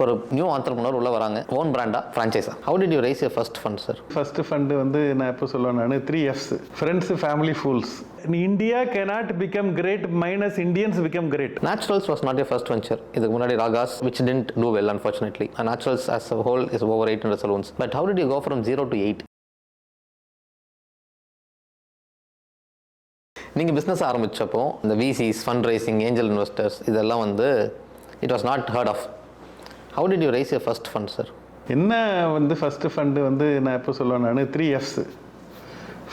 ஒரு new entrepreneur உள்ள வராங்க, ஓன் பிராண்டா ஃப்ரான்ச்சைஸா? How did you raise your first fund sir? First fund வந்து நான் எப்போ சொல்லுவேன், நான் 3 Fs, friends, family, fools. India cannot become great minus Indians become great. Naturals was not your first venture. இதுக்கு முன்னாடி Raga's, which didn't do well unfortunately. And Naturals as a whole is over 800 salons. But how did you go from 0 to 8? நீங்கள் business ஆரம்பித்தப்போ இந்த VCs, fund raising, angel investors இதெல்லாம் வந்து it was not heard of. How did you raise your first fund sir? என்ன வந்து first fund வந்து நான் எப்போ சொல்லுவேன், நான் 3 Fs,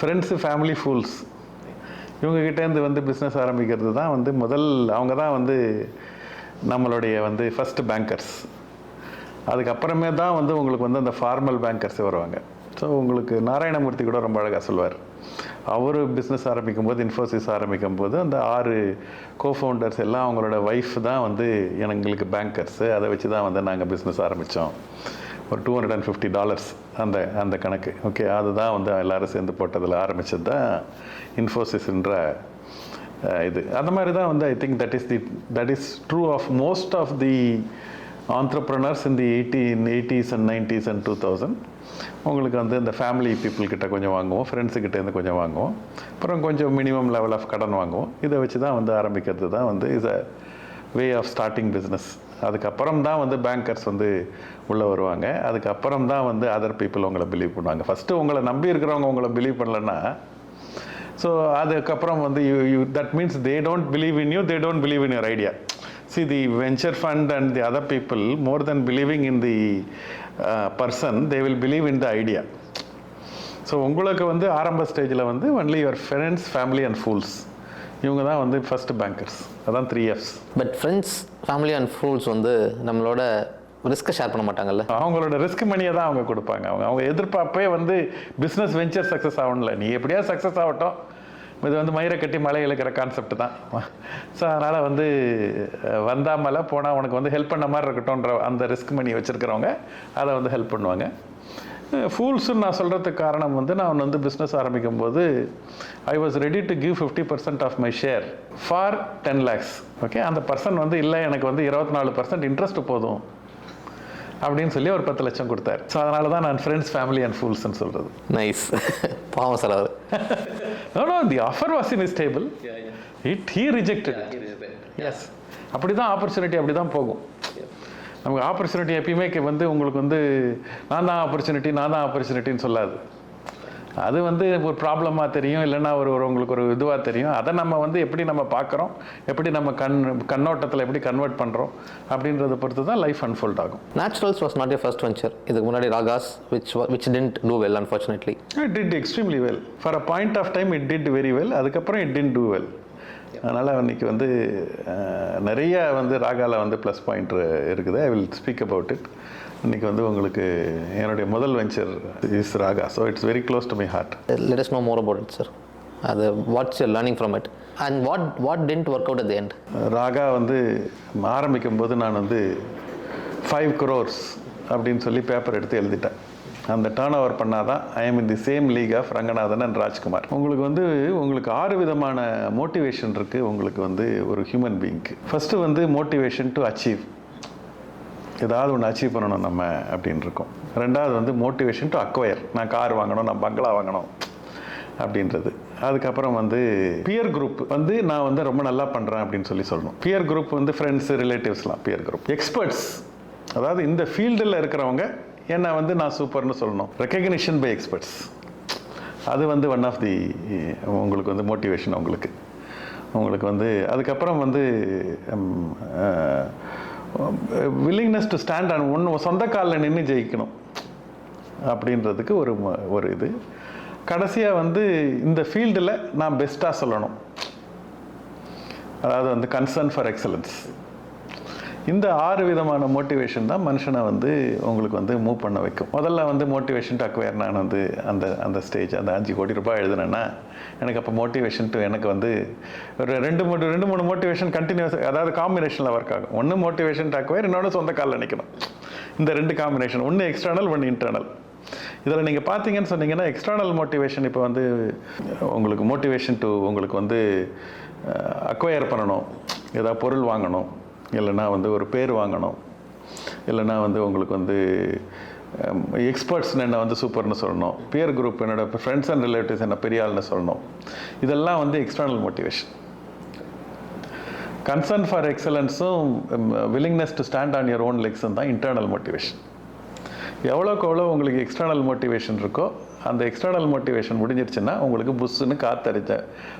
ஃப்ரெண்ட்ஸு, ஃபேமிலி, ஃபூல்ஸ். இவங்ககிட்டேருந்து வந்து பிஸ்னஸ் ஆரம்பிக்கிறது தான் வந்து அவங்க தான் வந்து நம்மளுடைய வந்து ஃபஸ்ட்டு பேங்கர்ஸ். அதுக்கப்புறமே தான் வந்து உங்களுக்கு வந்து அந்த ஃபார்மல் பேங்கர்ஸே வருவாங்க. ஸோ உங்களுக்கு நாராயணமூர்த்தி கூட ரொம்ப அழகாக சொல்வார். அவர் பிஸ்னஸ் ஆரம்பிக்கும் போது, இன்ஃபோசிஸ் ஆரம்பிக்கும் போது அந்த 6 கோஃபவுண்டர்ஸ் எல்லாம் அவங்களோட ஒய்ஃப் தான் வந்து எங்களுக்கு பேங்கர்ஸு. அதை வச்சு தான் வந்து நாங்கள் பிஸ்னஸ் ஆரம்பித்தோம். ஒரு $250 அந்த கணக்கு. ஓகே, அதுதான் வந்து எல்லோரும் சேர்ந்து போட்டதில் ஆரம்பித்தது தான் இன்ஃபோசிஸ்ன்ற இது. அந்த மாதிரி தான் வந்து I think that is true of most of the entrepreneurs in the 80s and 90s and 2000. உங்களுக்கு வந்து இந்த ஃபேமிலி பீப்புள்கிட்ட கொஞ்சம் வாங்குவோம், ஃப்ரெண்ட்ஸுக்கிட்டேருந்து கொஞ்சம் வாங்குவோம், அப்புறம் கொஞ்சம் மினிமம் லெவல் ஆஃப் கடன் வாங்குவோம். இதை வச்சு தான் வந்து ஆரம்பிக்கிறது தான் வந்து is a way of starting business. அதுக்கப்புறம் தான் வந்து பேங்கர்ஸ் வந்து உள்ளே வருவாங்க. அதுக்கப்புறம் தான் வந்து அதர் பீப்புள் உங்களை பிலீவ் பண்ணுவாங்க. ஃபஸ்ட்டு உங்களை நம்பி இருக்கிறவங்க உங்களை பிலீவ் பண்ணலன்னா, ஸோ அதுக்கப்புறம் வந்து that means they don't believe in you, they don't believe in your idea. See, the venture fund and the other people, more than believing in the person, they will believe in the idea. So உங்களுக்கு வந்து ஆரம்ப ஸ்டேஜில் வந்து only your friends, family and fools, இவங்க தான் வந்து first bankers. அதான் 3 Fs. But friends, family and fools வந்து நம்மளோட ரிஸ்க்கை ஷேர் பண்ண மாட்டாங்கல்ல? அவங்களோட ரிஸ்க் மணியை தான் அவங்க கொடுப்பாங்க. அவங்க எதிர்பார்ப்பே வந்து பிஸ்னஸ் வெஞ்சர் சக்ஸஸ் ஆகணும்ல, நீ எப்படியா சக்ஸஸ் ஆகட்டும், இது வந்து மயிரை கட்டி மலை இழுக்கிற கான்செப்ட் தான். ஸோ அதனால் வந்து வந்தா மலை போனால் உனக்கு வந்து ஹெல்ப் பண்ண மாதிரி இருக்கட்டும்ன்ற அந்த ரிஸ்க் மணி வச்சுருக்கிறவங்க அதை வந்து ஹெல்ப் பண்ணுவாங்க. ஃபூல்ஸுன்னு நான் சொல்கிறதுக்கு காரணம் வந்து, நான் வந்து பிஸ்னஸ் ஆரம்பிக்கும் போது I was ready to give 50% of my share for 10 lakhs. Okay, அந்த பர்சன் வந்து இல்லை எனக்கு வந்து 24% இன்ட்ரெஸ்ட் போதும் அப்படின்னு சொல்லி ஒரு 10 லட்சம் கொடுத்தாரு. ஸோ அதனால தான் நான் ஃப்ரெண்ட்ஸ், ஃபேமிலி அண்ட் ஃபூல்ஸ்ன்னு சொல்கிறது. நைஸ். பாவம் சார் அவர். No, the offer was in his table. He rejected it. Yes. அப்படி தான் ஆப்பர்ச்சுனிட்டி அப்படி தான் போகும். நமக்கு ஆப்பர்ச்சுனிட்டி எப்பயுமே வந்து உங்களுக்கு வந்து நான் தான் ஆப்பர்ச்சுனிட்டின்னு சொல்லாது. அது வந்து ஒரு ப்ராப்ளமாக தெரியும், இல்லைன்னா உங்களுக்கு ஒரு இதுவாக தெரியும். அதை நம்ம வந்து எப்படி நம்ம பார்க்குறோம், எப்படி நம்ம கண்ணோட்டத்தில் எப்படி கன்வெர்ட் பண்ணுறோம் அப்படின்றத பொறுத்து தான் லைஃப் அன்ஃபோல்ட் ஆகும். Naturals was not your first venture. இதுக்கு முன்னாடி Raga's, which didn't do well unfortunately. It did extremely well. For a point of time it did very well. அதுக்கப்புறம் it didn't do well. அதனால் இன்னைக்கு வந்து நிறைய வந்து ராகாவில் வந்து ப்ளஸ் பாயிண்ட் இருக்குது. I will speak about it. இன்றைக்கி வந்து உங்களுக்கு என்னுடைய முதல் venture is Raga. So it's very close to my heart. Let us know more about it sir. அது what's your learning from it and what didn't work out at the end? Raga வந்து ஆரம்பிக்கும் போது நான் வந்து 5 crores அப்படின்னு சொல்லி பேப்பர் எடுத்து எழுதிட்டேன். அந்த டேர்ன் ஓவர் பண்ணாதான் I am in the same league of Ranganathan and Rajkumar. உங்களுக்கு 6 விதமான மோட்டிவேஷன் இருக்குது உங்களுக்கு வந்து ஒரு ஹியூமன் பீயிங்க்கு. ஃபஸ்ட்டு வந்து மோட்டிவேஷன் டு அச்சீவ், ஏதாவது ஒன்று அச்சீவ் பண்ணணும் நம்ம அப்படின்னு இருக்கும். ரெண்டாவது வந்து மோட்டிவேஷன் டு அக்வயர், நான் கார் வாங்கணும், நான் பங்களா வாங்கணும் அப்படின்றது. அதுக்கப்புறம் வந்து பியர் குரூப் வந்து நான் வந்து ரொம்ப நல்லா பண்ணுறேன் அப்படின்னு சொல்லணும். பியர் குரூப் வந்து ஃப்ரெண்ட்ஸு, ரிலேட்டிவ்ஸ்லாம் பியர் குரூப். எக்ஸ்பர்ட்ஸ், அதாவது இந்த ஃபீல்டில் இருக்கிறவங்க என்ன வந்து நான் சூப்பர்னு சொல்லணும். ரெக்கக்னிஷன் பை எக்ஸ்பர்ட்ஸ், அது வந்து ஒன் ஆஃப் தி உங்களுக்கு வந்து மோட்டிவேஷன் உங்களுக்கு வந்து. அதுக்கப்புறம் வந்து வில்லிங்னஸ் டு ஸ்டாண்ட் ஆன் சொந்த காலில் நின்று ஜெயிக்கணும் அப்படின்றதுக்கு ஒரு இது. கடைசியாக வந்து இந்த ஃபீல்டில் நான் பெஸ்ட்டாக சொல்லணும், அதாவது வந்து கன்சர்ன் ஃபார் எக்ஸலன்ஸ். இந்த 6 விதமான மோட்டிவேஷன் தான் மனுஷனை வந்து உங்களுக்கு வந்து மூவ் பண்ண வைக்கும். முதல்ல வந்து மோட்டிவேஷன் டு அக்வயர். நான் வந்து அந்த ஸ்டேஜ் அந்த 5 கோடி ரூபாய் எழுதுனேன்னா எனக்கு அப்போ மோட்டிவேஷன் டு எனக்கு வந்து ஒரு 2-3 மோட்டிவேஷன் கண்டினியூஸ், அதாவது காம்பினேஷனில் ஒர்க் ஆகும். ஒன்று மோட்டிவேஷன் டு அக்வயர், இன்னொன்று சொந்த காலில் நிற்கணும். இந்த 2 காம்பினேஷன், ஒன்று எக்ஸ்டர்னல், ஒன்று இன்டர்னல். இதில் நீங்கள் பார்த்தீங்கன்னு சொன்னீங்கன்னா எக்ஸ்டர்னல் மோட்டிவேஷன் இப்போ வந்து உங்களுக்கு மோட்டிவேஷன் டு உங்களுக்கு வந்து அக்வயர் பண்ணணும், ஏதாவது பொருள் வாங்கணும், இல்லைன்னா வந்து ஒரு பேர் வாங்கணும், இல்லைனா வந்து உங்களுக்கு வந்து எக்ஸ்பர்ட்ஸ்னு என்ன வந்து சூப்பர்னு சொல்லணும், பியர் குரூப் என்னோட ஃப்ரெண்ட்ஸ் அண்ட் ரிலேட்டிவ்ஸ் என்ன பெரிய ஆள்னு சொல்லணும். இதெல்லாம் வந்து எக்ஸ்டர்னல் மோட்டிவேஷன். கன்சர்ன் ஃபார் எக்ஸலன்ஸும் willingness to stand on your own லெக்ஸும் தான் இன்டர்னல் மோட்டிவேஷன். எவ்வளோக்கு எவ்வளோ உங்களுக்கு எக்ஸ்டர்னல் மோட்டிவேஷன் இருக்கோ அந்த எக்ஸ்டர்னல் மோட்டிவேஷன் முடிஞ்சிருச்சுன்னா உங்களுக்கு புஷ்ஷுன்னு காத்தடிச்ச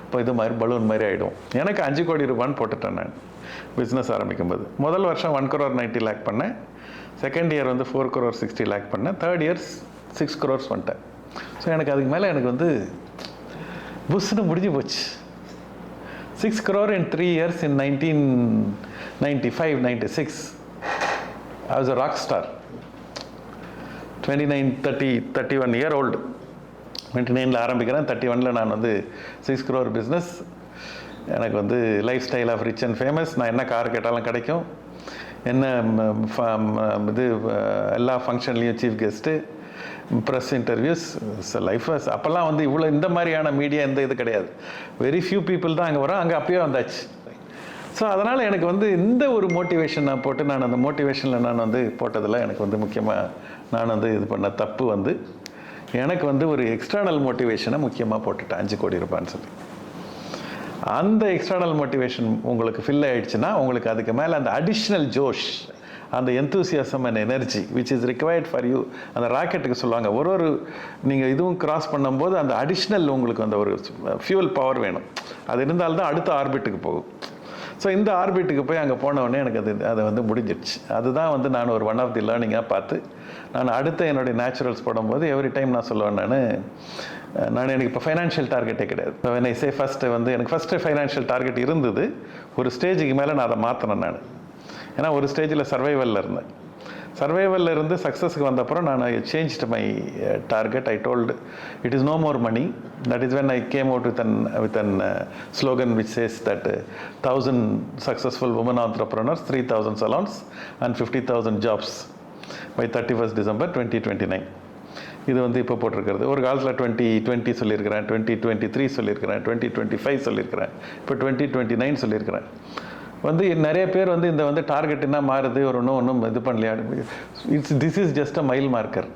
இப்போ இது மாதிரி பலூன் மாதிரி ஆகிடும். எனக்கு 5 கோடி ரூபான்னு போட்டுட்டேன் நான் பிஸ்னஸ் ஆரம்பிக்கும்போது. முதல் வருஷம் 1 crore 90 lakh பண்ணேன், செகண்ட் இயர் வந்து 4 crore 60 lakh பண்ணேன், தேர்ட் இயர் 6 crores வந்துட்டேன். ஸோ எனக்கு அதுக்கு மேலே எனக்கு வந்து புஷ்ஷுன்னு முடிஞ்சு போச்சு. 6 crore in 3 years in 1995-96. I was a rock star. 31 year old. 29 ஆரம்பிக்கிறேன், 31 நான் வந்து 6 crore பிஸ்னஸ். எனக்கு வந்து life style of rich and famous. நான் என்ன கார் கேட்டாலும் கிடைக்கும், என்ன இது எல்லா ஃபங்க்ஷன்லேயும் chief guest, press interviews, life. அப்போல்லாம் வந்து இவ்வளோ இந்த மாதிரியான மீடியா இந்த இது கிடையாது. வெரி ஃபியூ பீப்புள் தான் அங்கே வரோம், அங்கே அப்பயே வந்தாச்சு. ஸோ அதனால் எனக்கு வந்து இந்த ஒரு மோட்டிவேஷன் நான் போட்டு நான் அந்த மோட்டிவேஷனில் நான் வந்து போட்டதில் எனக்கு வந்து முக்கியமாக நான் வந்து இது பண்ண தப்பு வந்து எனக்கு வந்து ஒரு எக்ஸ்டர்னல் மோட்டிவேஷனை முக்கியமாக போட்டுட்டேன் 5 கோடி ரூபான்னு சொல்லி. அந்த எக்ஸ்டர்னல் மோட்டிவேஷன் உங்களுக்கு ஃபில் ஆகிடுச்சுன்னா உங்களுக்கு அதுக்கு மேலே அந்த அடிஷ்னல் ஜோஷ், அந்த enthusiasm and energy which is required for you, அந்த ராக்கெட்டுக்கு சொல்லுவாங்க. ஒரு நீங்கள் இதுவும் கிராஸ் பண்ணும்போது அந்த அடிஷ்னல் உங்களுக்கு அந்த ஒரு ஃபியூல் பவர் வேணும். அது இருந்தால்தான் அடுத்த ஆர்பிட்டுக்கு போகும். ஸோ இந்த ஆர்பிட்டுக்கு போய் அங்கே போனவுடனே எனக்கு அது வந்து முடிஞ்சிடுச்சு. அதுதான் வந்து நான் ஒரு ஒன் ஆஃப் தி லேர்னிங்காக பார்த்து நான் அடுத்த என்னுடைய நேச்சுரல்ஸ் போடும்போது எவ்ரி டைம் நான் சொல்லுவேன், நான் எனக்கு இப்போ ஃபைனான்ஷியல் டார்கெட்டே கிடையாது. இப்போ when I say ஃபஸ்ட்டு வந்து எனக்கு ஃபஸ்ட்டு ஃபைனான்ஷியல் டார்கெட் இருந்தது. ஒரு ஸ்டேஜுக்கு மேலே நான் அதை மாற்றினேன் நான். ஏன்னா ஒரு ஸ்டேஜில் சர்வைவலில் இருந்தேன். சர்வைவலில் இருந்து சக்ஸஸுக்கு வந்தப்பறம் நான் changed my target. I told it is no more money. That is when I came out with an slogan which says that 1,000 successful women entrepreneurs, 3,000 salons and 50,000 jobs by 31st December 2029. இது வந்து இப்போ போட்டிருக்கிறது. ஒரு காலத்தில் 2020 சொல்லியிருக்கிறேன், 2023 சொல்லியிருக்கிறேன், 2025 சொல்லியிருக்கிறேன், இப்போ 2029 சொல்லியிருக்கிறேன். வந்து நிறைய பேர் வந்து இந்த வந்து டார்கெட் என்ன மாறுது, ஒரு ஒன்றும் இது பண்ணலையா. This is just a mile marker.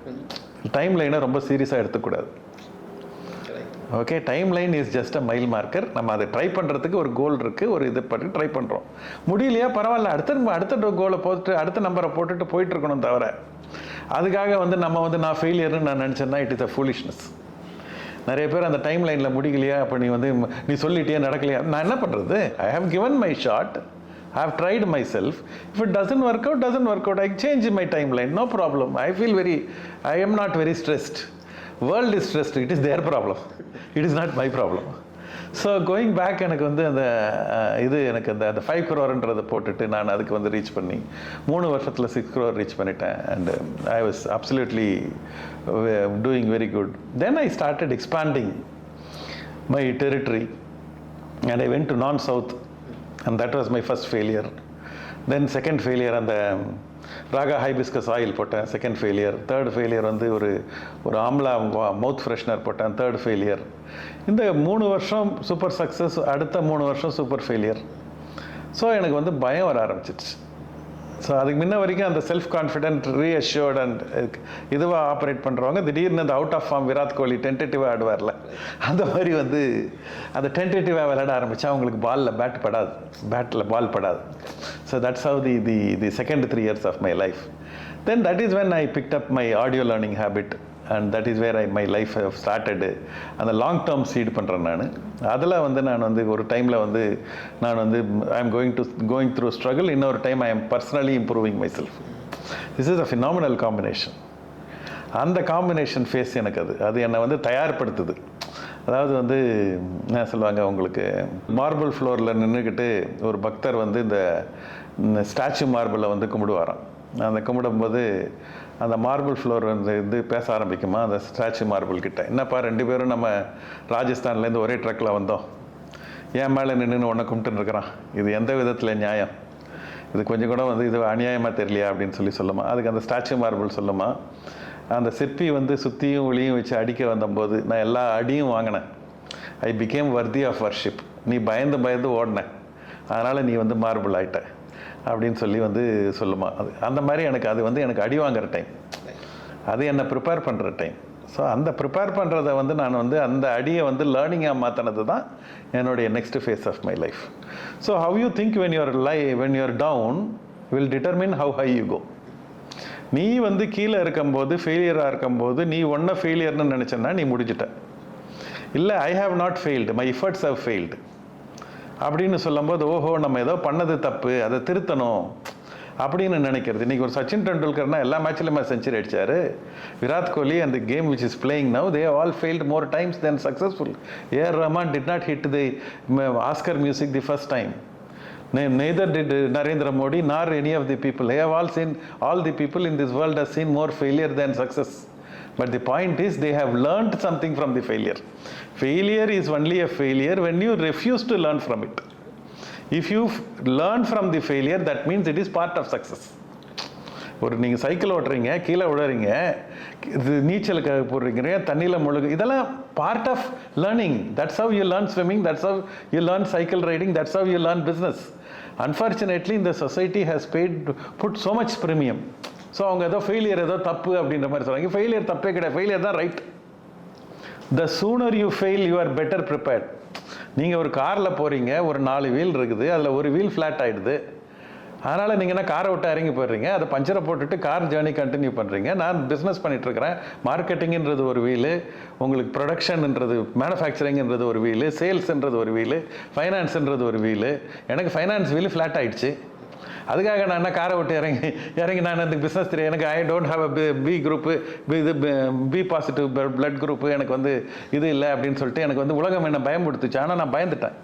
Time லைனை ரொம்ப சீரியஸாக எடுத்துக்கூடாது. Okay, time line is just a mile marker. நம்ம அதை ட்ரை பண்ணுறதுக்கு ஒரு கோல் இருக்குது, ஒரு இது பண்ணி ட்ரை பண்ணுறோம். முடியலையா பரவாயில்ல, அடுத்த கோலை போட்டு அடுத்த நம்பரை போட்டுட்டு போயிட்டு இருக்கணும். தவிர அதுக்காக வந்து நம்ம வந்து நான் ஃபெயிலியர்னு நான் நினச்சேன்னா இட் இஸ் அ ஃபூலிஷ்னஸ். நிறைய பேர் அந்த டைம் லைனில் முடியலையா, அப்போ நீ சொல்லிட்டியா நடக்கலையா, நான் என்ன பண்ணுறது? I have given my shot, I have tried myself. If it doesn't work out, I change my timeline, no problem. I am not very stressed. World is stressed, it is their problem. It is not my problem. So going back எனக்கு வந்து அந்த இது எனக்கு அந்த 5 crore போட்டுட்டு நான் அதுக்கு வந்து ரீச் பண்ணி 3 வருஷத்தில் 6 crore ரீச் பண்ணிட்டேன். And I was absolutely doing very good. Then I started expanding my territory and I went to non south and that was my first failure. Then second failure, அந்த Raaga hibiscus oil போட்டேன், second failure. Third failure வந்து ஒரு ஆம்லா மவுத் freshener போட்டேன், third failure. இந்த 3 வருஷம் super success, அடுத்த 3 வருஷம் super failure. So எனக்கு வந்து பயம் வர ஆரம்பிச்சிடுச்சு. ஸோ அதுக்கு முன்ன வரைக்கும் அந்த செல்ஃப் கான்ஃபிடென்ட், ரீஅஷ்யூர்ட் அண்ட் இதுவாக ஆப்ரேட் பண்ணுறவங்க திடீர்னு அந்த out of form Virat Kohli டென்டேட்டிவாக ஆடுவார்ல, அந்த மாதிரி வந்து அந்த டென்டேட்டிவாக விளையாட ஆரம்பித்தா அவங்களுக்கு பேட்டில் பால் படாது. So that's how the second 3 years of my life. Then that is when I picked up my audio learning habit and that is where my life has started. அந்த லாங் டேர்ம் சீட் பண்ணுறேன் நான். அதில் வந்து நான் வந்து ஒரு டைமில் வந்து நான் வந்து I am going through struggle. இன்னொரு time I am personally improving my self. This is a phenomenal combination. அந்த காம்பினேஷன் ஃபேஸ் எனக்கு அது என்னை வந்து தயார்படுத்துது. அதாவது வந்து என்ன சொல்லுவாங்க, உங்களுக்கு மார்பிள் ஃப்ளோரில் நின்றுக்கிட்டு ஒரு பக்தர் வந்து இந்த ஸ்டாச்சு மார்பிளை வந்து கும்பிடுவாராம். அந்த கும்பிடும்போது அந்த மார்பிள் ஃப்ளோர் வந்து இது பேச ஆரம்பிக்குமா அந்த ஸ்டாச்சு மார்பிள் கிட்ட, என்னப்பா 2 பேரும் நம்ம ராஜஸ்தான்லேருந்து ஒரே ட்ரக்கில் வந்தோம், ஏன் மேலே நின்று உன்னை கும்பிட்டுன்னு இருக்கிறான், இது எந்த விதத்தில் நியாயம், இது கொஞ்சம் கூட வந்து இது அநியாயமாக தெரியலையா அப்படின்னு சொல்லுமா. அதுக்கு அந்த ஸ்டாச்சு மார்பிள் சொல்லுமா, அந்த சிற்பி வந்து சுற்றியும் ஒளியும் வச்சு அடிக்க வந்தபோது நான் எல்லா அடியும் வாங்கினேன். I became worthy of worship. நீ பயந்து ஓடின, அதனால் நீ வந்து மார்பிள் ஆகிட்ட. அப்படின்னு சொல்லி வந்து சொல்லுமா. அது அந்த மாதிரி எனக்கு அது வந்து எனக்கு அடி வாங்குற டைம், அது என்னை ப்ரிப்பேர் பண்ணுற டைம். ஸோ அந்த ப்ரிப்பேர் பண்ணுறதை வந்து நான் வந்து அந்த அடியை வந்து லேர்னிங்காக மாற்றினது தான் என்னுடைய next phase of my life. So how you think when your down will determine how high you go. நீ வந்து கீழே இருக்கும்போது, ஃபெயிலியராக இருக்கும்போது நீ ஒன்றை ஃபெயிலியர்னு நினச்சேன்னா நீ முடிஞ்சிட்ட. இல்லை I have not failed, my efforts have failed அப்படின்னு சொல்லும்போது, ஓஹோ நம்ம ஏதோ பண்ணது தப்பு, அதை திருத்தணும் அப்படின்னு நினைக்கிறது. இன்றைக்கி ஒரு சச்சின் டெண்டுல்கர்னா எல்லா மேட்ச்லையுமே செஞ்சுரி அடித்தார். விராட் கோலி அந்த game which is playing now, they all failed more times than successful. A R Rahman did not hit the Oscar music the first time. Neither did Narendra Modi nor any of the people. They have all the people in this world have seen more failure than success. But the point is they have learned something from the failure. Failure is only a failure when you refuse to learn from it. If you learn from the failure, that means it is part of success. ஒரு நீங்கள் cycle ஓட்டுறீங்க, கீழே விடுறீங்க, இது நீச்சலுக்கு போடுறீங்க, தண்ணியில் முழுகு, இதெல்லாம் part of learning. That's how you learn swimming, that's how you learn cycle riding, that's how you learn business. Unfortunately இந்த society has put so much premium. So அவங்க ஏதோ ஃபெயிலியர் ஏதோ தப்பு அப்படின்ற மாதிரி சொல்கிறாங்க. ஃபெயிலியர் தப்பே கிடையாது, ஃபெயிலியர் தான் right. The sooner you fail you are better prepared. நீங்கள் ஒரு காரில் போகிறீங்க, ஒரு 4 வீல் இருக்குது, அதில் ஒரு வீல் ஃப்ளாட் ஆகிடுது. அதனால் நீங்கள் என்ன காரை விட்டு இறங்கி போயிடுறீங்க, அதை பஞ்சரை போட்டுட்டு கார் ஜேர்னி கண்டினியூ பண்ணுறீங்க. நான் பிஸ்னஸ் பண்ணிகிட்ருக்கிறேன், மார்க்கெட்டிங்கிறது ஒரு வீலு, உங்களுக்கு ப்ரொடக்ஷன்ன்றது மேனுஃபேக்சரிங்கிறது ஒரு வீலு, சேல்ஸ்ன்றது ஒரு வீலு, ஃபைனான்ஸுன்றது ஒரு வீலு. எனக்கு ஃபைனான்ஸ் வீலு ஃப்ளாட் ஆகிடுச்சு. அதுக்காக நான் என்ன காரை விட்டு இறங்கி நான் எனக்கு பிஸ்னஸ் தெரியும், எனக்கு I don't have a B group, இது பி பாசிட்டிவ் பிளட் குரூப்பு, எனக்கு வந்து இது இல்லை அப்படின்னு சொல்லிட்டு எனக்கு வந்து உலகம் என்ன பயம்படுத்துச்சு. ஆனால் நான் பயந்துட்டேன்.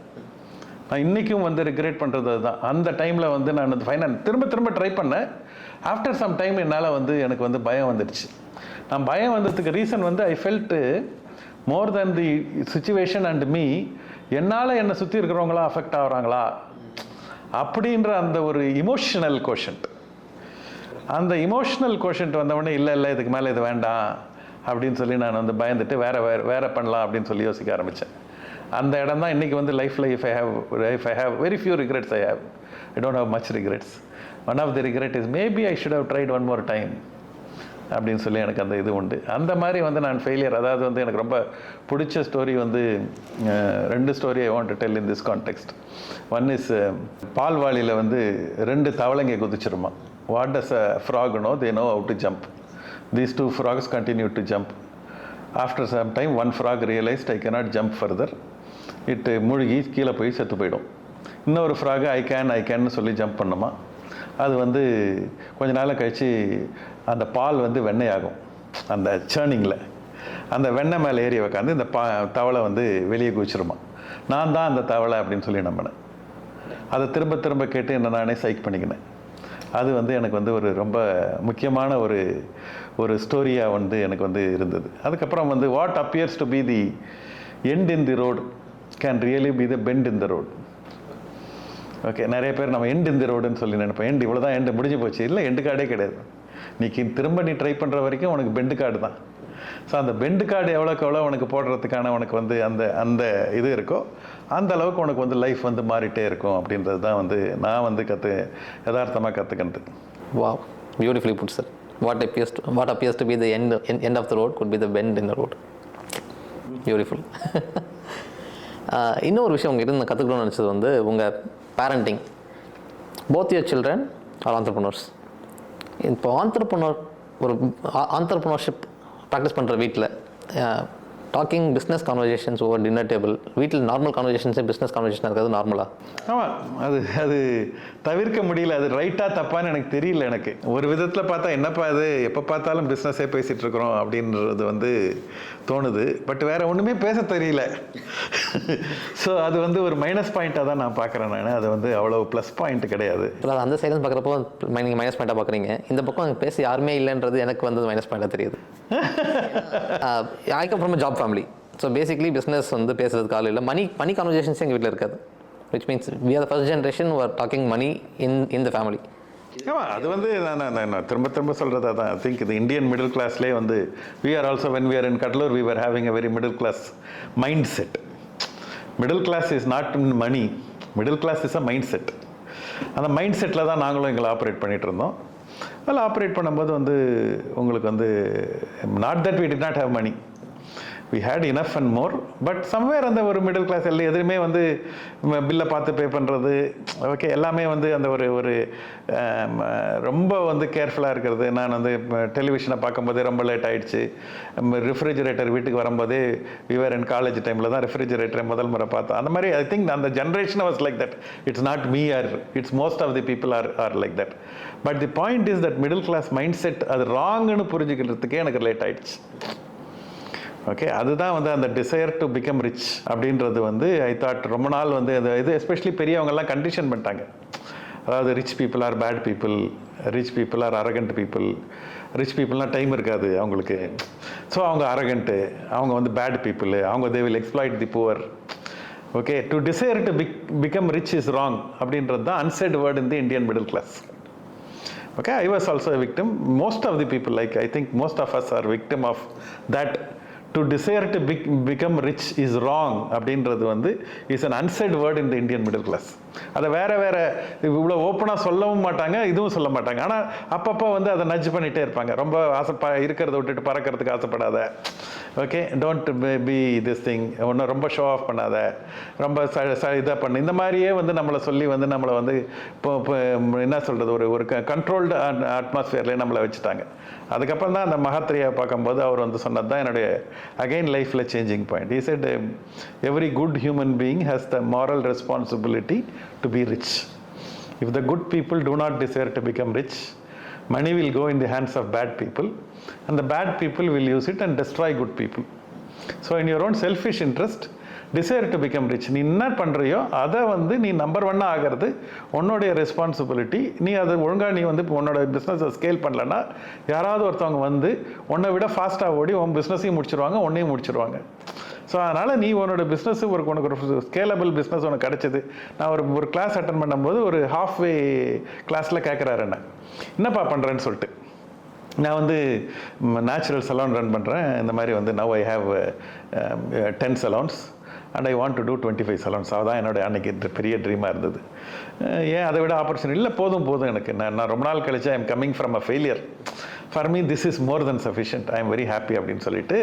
நான் இன்றைக்கும் வந்து ரிக்ரெட் பண்ணுறது அதுதான். அந்த டைமில் வந்து நான் வந்து ஃபைனான்ஸ் திரும்ப ட்ரை பண்ணேன். ஆஃப்டர் சம் டைம் என்னால் வந்து எனக்கு வந்து பயம் வந்துடுச்சு. நான் பயம் வந்ததுக்கு ரீசன் வந்து I felt more than the situation and me, என்னால் என்னை சுற்றி இருக்கிறவங்களா அஃபெக்ட் ஆகுறாங்களா அப்படின்ற அந்த ஒரு இமோஷனல் கோஷன்ட். அந்த இமோஷனல் கோஷன்ட் வந்தவுடனே இல்லை இதுக்கு மேலே இது வேண்டாம் அப்படின்னு சொல்லி நான் வந்து பயந்துட்டு வேற பண்ணலாம் அப்படின்னு சொல்லி யோசிக்க ஆரம்பித்தேன். அந்த இடம் தான் இன்றைக்கி வந்து லைஃப்பில் if I have very few regrets, I don't have much regrets. One of the regret is maybe I should have tried one more time அப்படின்னு சொல்லி எனக்கு அந்த இது உண்டு. அந்த மாதிரி வந்து நான் ஃபெயிலியர், அதாவது வந்து எனக்கு ரொம்ப பிடிச்ச ஸ்டோரி வந்து 2 story I want to tell in this context. One is பால்வாளியில் வந்து 2 தவளைங்க குதிச்சிருமா. What does a frog know? They know how to jump. These 2 frogs continue to jump. After some time one frog realized I cannot jump further. It முழுகி கீழே போய் செத்து போயிடும். இன்னொரு ஃப்ராக் ஐ கேன்னு சொல்லி ஜம்ப் பண்ணுமா. அது வந்து கொஞ்ச நாள் கழித்து அந்த பால் வந்து வெண்ணெய் ஆகும். அந்த சேர்னிங்கில் அந்த வெண்ணெய் மேலே ஏறி உக்காந்து இந்த தவளை வந்து வெளியே குதிச்சிருமா. நான் தான் அந்த தவளை அப்படின்னு சொல்லி நம்பினேன். அதை திரும்ப கேட்டு என்ன நானே சைக் பண்ணிக்கினேன். அது வந்து எனக்கு வந்து ஒரு ரொம்ப முக்கியமான ஒரு ஸ்டோரியாக வந்து எனக்கு வந்து இருந்தது. அதுக்கப்புறம் வந்து what appears to be the end in the road can really be the bend in the road. Okay, நிறைய பேர் நம்ம எண்ட் இந்த ரோடுன்னு சொல்லி நினைப்போம். எண்டு இவ்வளோ தான், எண்டு முடிஞ்சு போச்சு. இல்லை, எண்டு கார்டே கிடையாது. நீ திரும்ப ட்ரை பண்ணுற வரைக்கும் உனக்கு பெண்டு கார்டு தான். ஸோ அந்த பெண்டு கார்டு எவ்வளோக்கு எவ்வளோ உனக்கு போடுறதுக்கான உனக்கு வந்து அந்த இது இருக்கோ அந்த அளவுக்கு உனக்கு வந்து லைஃப் வந்து மாறிட்டே இருக்கும் அப்படின்றது தான் வந்து நான் வந்து யதார்த்தமாக கற்றுக்கினது. Wow, beautifully put, sir. What appears to be the end of the road could be the bend in the road. Beautiful. இன்னொரு விஷயம் உங்ககிட்ட நான் கற்றுக்கணும்னு நினச்சது வந்து உங்கள் parenting. Both your children are entrepreneurs. இப்போ ஆண்டர்ப்ரனர்ஷிப் ப்ராக்டிஸ் பண்ணுற வீட்டில் talking business conversations over dinner table, வீட்டில் நார்மல் கான்வர்சேஷன்ஸே பிஸ்னஸ் கான்வர்சேஷன் இருக்கிறது நார்மலா? ஆமாம், அது தவிர்க்க முடியல. அது ரைட்டாக தப்பான்னு எனக்கு தெரியல. எனக்கு ஒரு விதத்தில் பார்த்தா என்னப்பா அது எப்போ பார்த்தாலும் பிஸ்னஸே பேசிகிட்டு இருக்கிறோம் அப்படின்றது வந்து தோணுது. பட் வேறு ஒன்றுமே பேச தெரியல. ஸோ அது வந்து ஒரு மைனஸ் பாயிண்ட்டாக தான் நான் பார்க்குறேன். நான் அது வந்து அவ்வளோ ப்ளஸ் பாயிண்ட் கிடையாது. அந்த சைலன்ஸ் பார்க்குறப்போ நீங்கள் மைனஸ் பாயிண்ட்டாக பார்க்குறீங்க. இந்த பக்கம் பேச யாருமே இல்லைன்றது எனக்கு வந்து மைனஸ் பாயிண்ட்டாக தெரியுது. I come from job family. So basically business வந்து பேசுறதுக்கு ஆள் இல்லை. மணி கான்வர்சேஷன்ஸ் எங்கள் வீட்டில் இருக்காது. Which means we are the first generation who are talking money in the family. ஆமாம், அது வந்து நான் திரும்ப சொல்கிறது தான். ஐ திங்க் இது இந்தியன் மிடில் கிளாஸ்லேயே வந்து we are also when we are in Kadalur we were having a very middle class mindset. Middle class is not money. Middle class is a mindset. அந்த மைண்ட் செட்டில் தான் நாங்களும் எங்களை operate பண்ணிகிட்டு இருந்தோம். அதில் operate பண்ணும்போது வந்து உங்களுக்கு வந்து not that we did not have money, we had enough and more, but somewhere அந்த ஒரு மிடில் கிளாஸ் எல்லாம் எதுவுமே வந்து பில்லை பார்த்து பே பண்ணுறது, ஓகே, எல்லாமே வந்து அந்த ஒரு ரொம்ப வந்து கேர்ஃபுல்லாக இருக்கிறது. நான் வந்து டெலிவிஷனை பார்க்கும்போதே ரொம்ப லேட் ஆகிடுச்சு. ரெஃப்ரிஜரேட்டர் வீட்டுக்கு வரும்போதே விவர் அண்ட் காலேஜ் டைமில் தான் ரெஃப்ரிஜரேட்டரை முதல் முறை பார்த்தோம். அந்த மாதிரி ஐ திங்க் அந்த generation was like that. It's not me or it's most of the people are like that. But the point is that middle class mindset அது ராங்குன்னு புரிஞ்சுக்கிறதுக்கே எனக்கு லேட் ஆகிடுச்சு. ஓகே, அதுதான் வந்து அந்த டிசைர் டு பிகம் ரிச் அப்படின்றது வந்து I thought ரொம்ப நாள் வந்து இது எஸ்பெஷலி பெரியவங்கெல்லாம் கண்டிஷன் பண்ணிட்டாங்க. அதாவது rich people are bad people, rich people are arrogant people. Rich பீப்புள்னால் டைம் இருக்காது அவங்களுக்கு, ஸோ அவங்க அரகண்ட்டு, அவங்க வந்து பேட் பீப்புள், அவங்க they will exploit the poor. Okay, to desire to become rich is wrong அப்படின்றது தான் unsaid word in the Indian middle class. Okay, I was also a victim. Most of the people, like I think most of us are victim of that. To desire to become rich is wrong அப்படின்றது வந்து is an unsaid word in the Indian middle class. அதை வேறு இவ்வளோ ஓப்பனாக சொல்லவும் மாட்டாங்க, இதுவும் சொல்ல மாட்டாங்க. ஆனால் அப்பப்போ வந்து அதை நட்ஜ் பண்ணிகிட்டே இருப்பாங்க. ரொம்ப இருக்கிறத விட்டுட்டு பறக்கிறதுக்கு ஆசைப்படாத, okay, don't be this thing, ஒன்றும் ரொம்ப ஷோ ஆஃப் பண்ணாத, ரொம்ப இதாக பண்ணு, இந்த மாதிரியே வந்து நம்மளை சொல்லி வந்து நம்மளை வந்து இப்போ என்ன சொல்கிறது ஒரு கண்ட்ரோல்டு அட்மாஸ்ஃபியர்லேயே நம்மளை வச்சுட்டாங்க. அதுக்கப்புறம் தான் அந்த மகாத்ரியை பார்க்கும்போது அவர் வந்து சொன்னது தான் என்னுடைய அகைன் லைஃப்பில் changing point. He said every good human being has the moral responsibility to be rich. If the good people do not desire to become rich, money will go in the hands of bad people, and the bad people will use it and destroy good people. So in your own selfish interest, desire to become rich, நீ என்ன பண்ணுறியோ அதை வந்து நீ number ஒன்னாக ஆகிறது உன்னுடைய responsibility. நீ அதை ஒழுங்காக நீ வந்து உன்னோட பிஸ்னஸை ஸ்கேல் பண்ணலன்னா யாராவது ஒருத்தவங்க வந்து உன்னை விட ஃபாஸ்ட்டாக ஓடி உன் பிஸ்னஸையும் முடிச்சிருவாங்க, உன்னையும் முடிச்சிருவாங்க. ஸோ அதனால் நீ உன்னோட பிஸ்னஸ் உனக்கு ஒரு ஸ்கேலபிள் பிஸ்னஸ் உனக்கு கிடச்சிது. நான் ஒரு கிளாஸ் அட்டன் பண்ணும்போது ஒரு ஹாஃப்வே கிளாஸில் கேட்குறாரு என்னப்பா பண்ணுறேன்னு சொல்லிட்டு. நான் வந்து நேச்சுரல் சலூன் ரன் பண்ணுறேன். இந்த மாதிரி வந்து now I have 10 salons and I want to do 25 salons. அதுதான் என்னோடய அன்றைக்கி பெரிய ட்ரீமாக இருந்தது. ஏன் அதை விட ஆப்பர்ச்சுனிட்டி இல்லை, போதும் எனக்கு. நான் ரொம்ப நாள் கழிச்சு I am coming from a failure, for me this is more then sufficient, I am very happy அப்படின்னு சொல்லிட்டு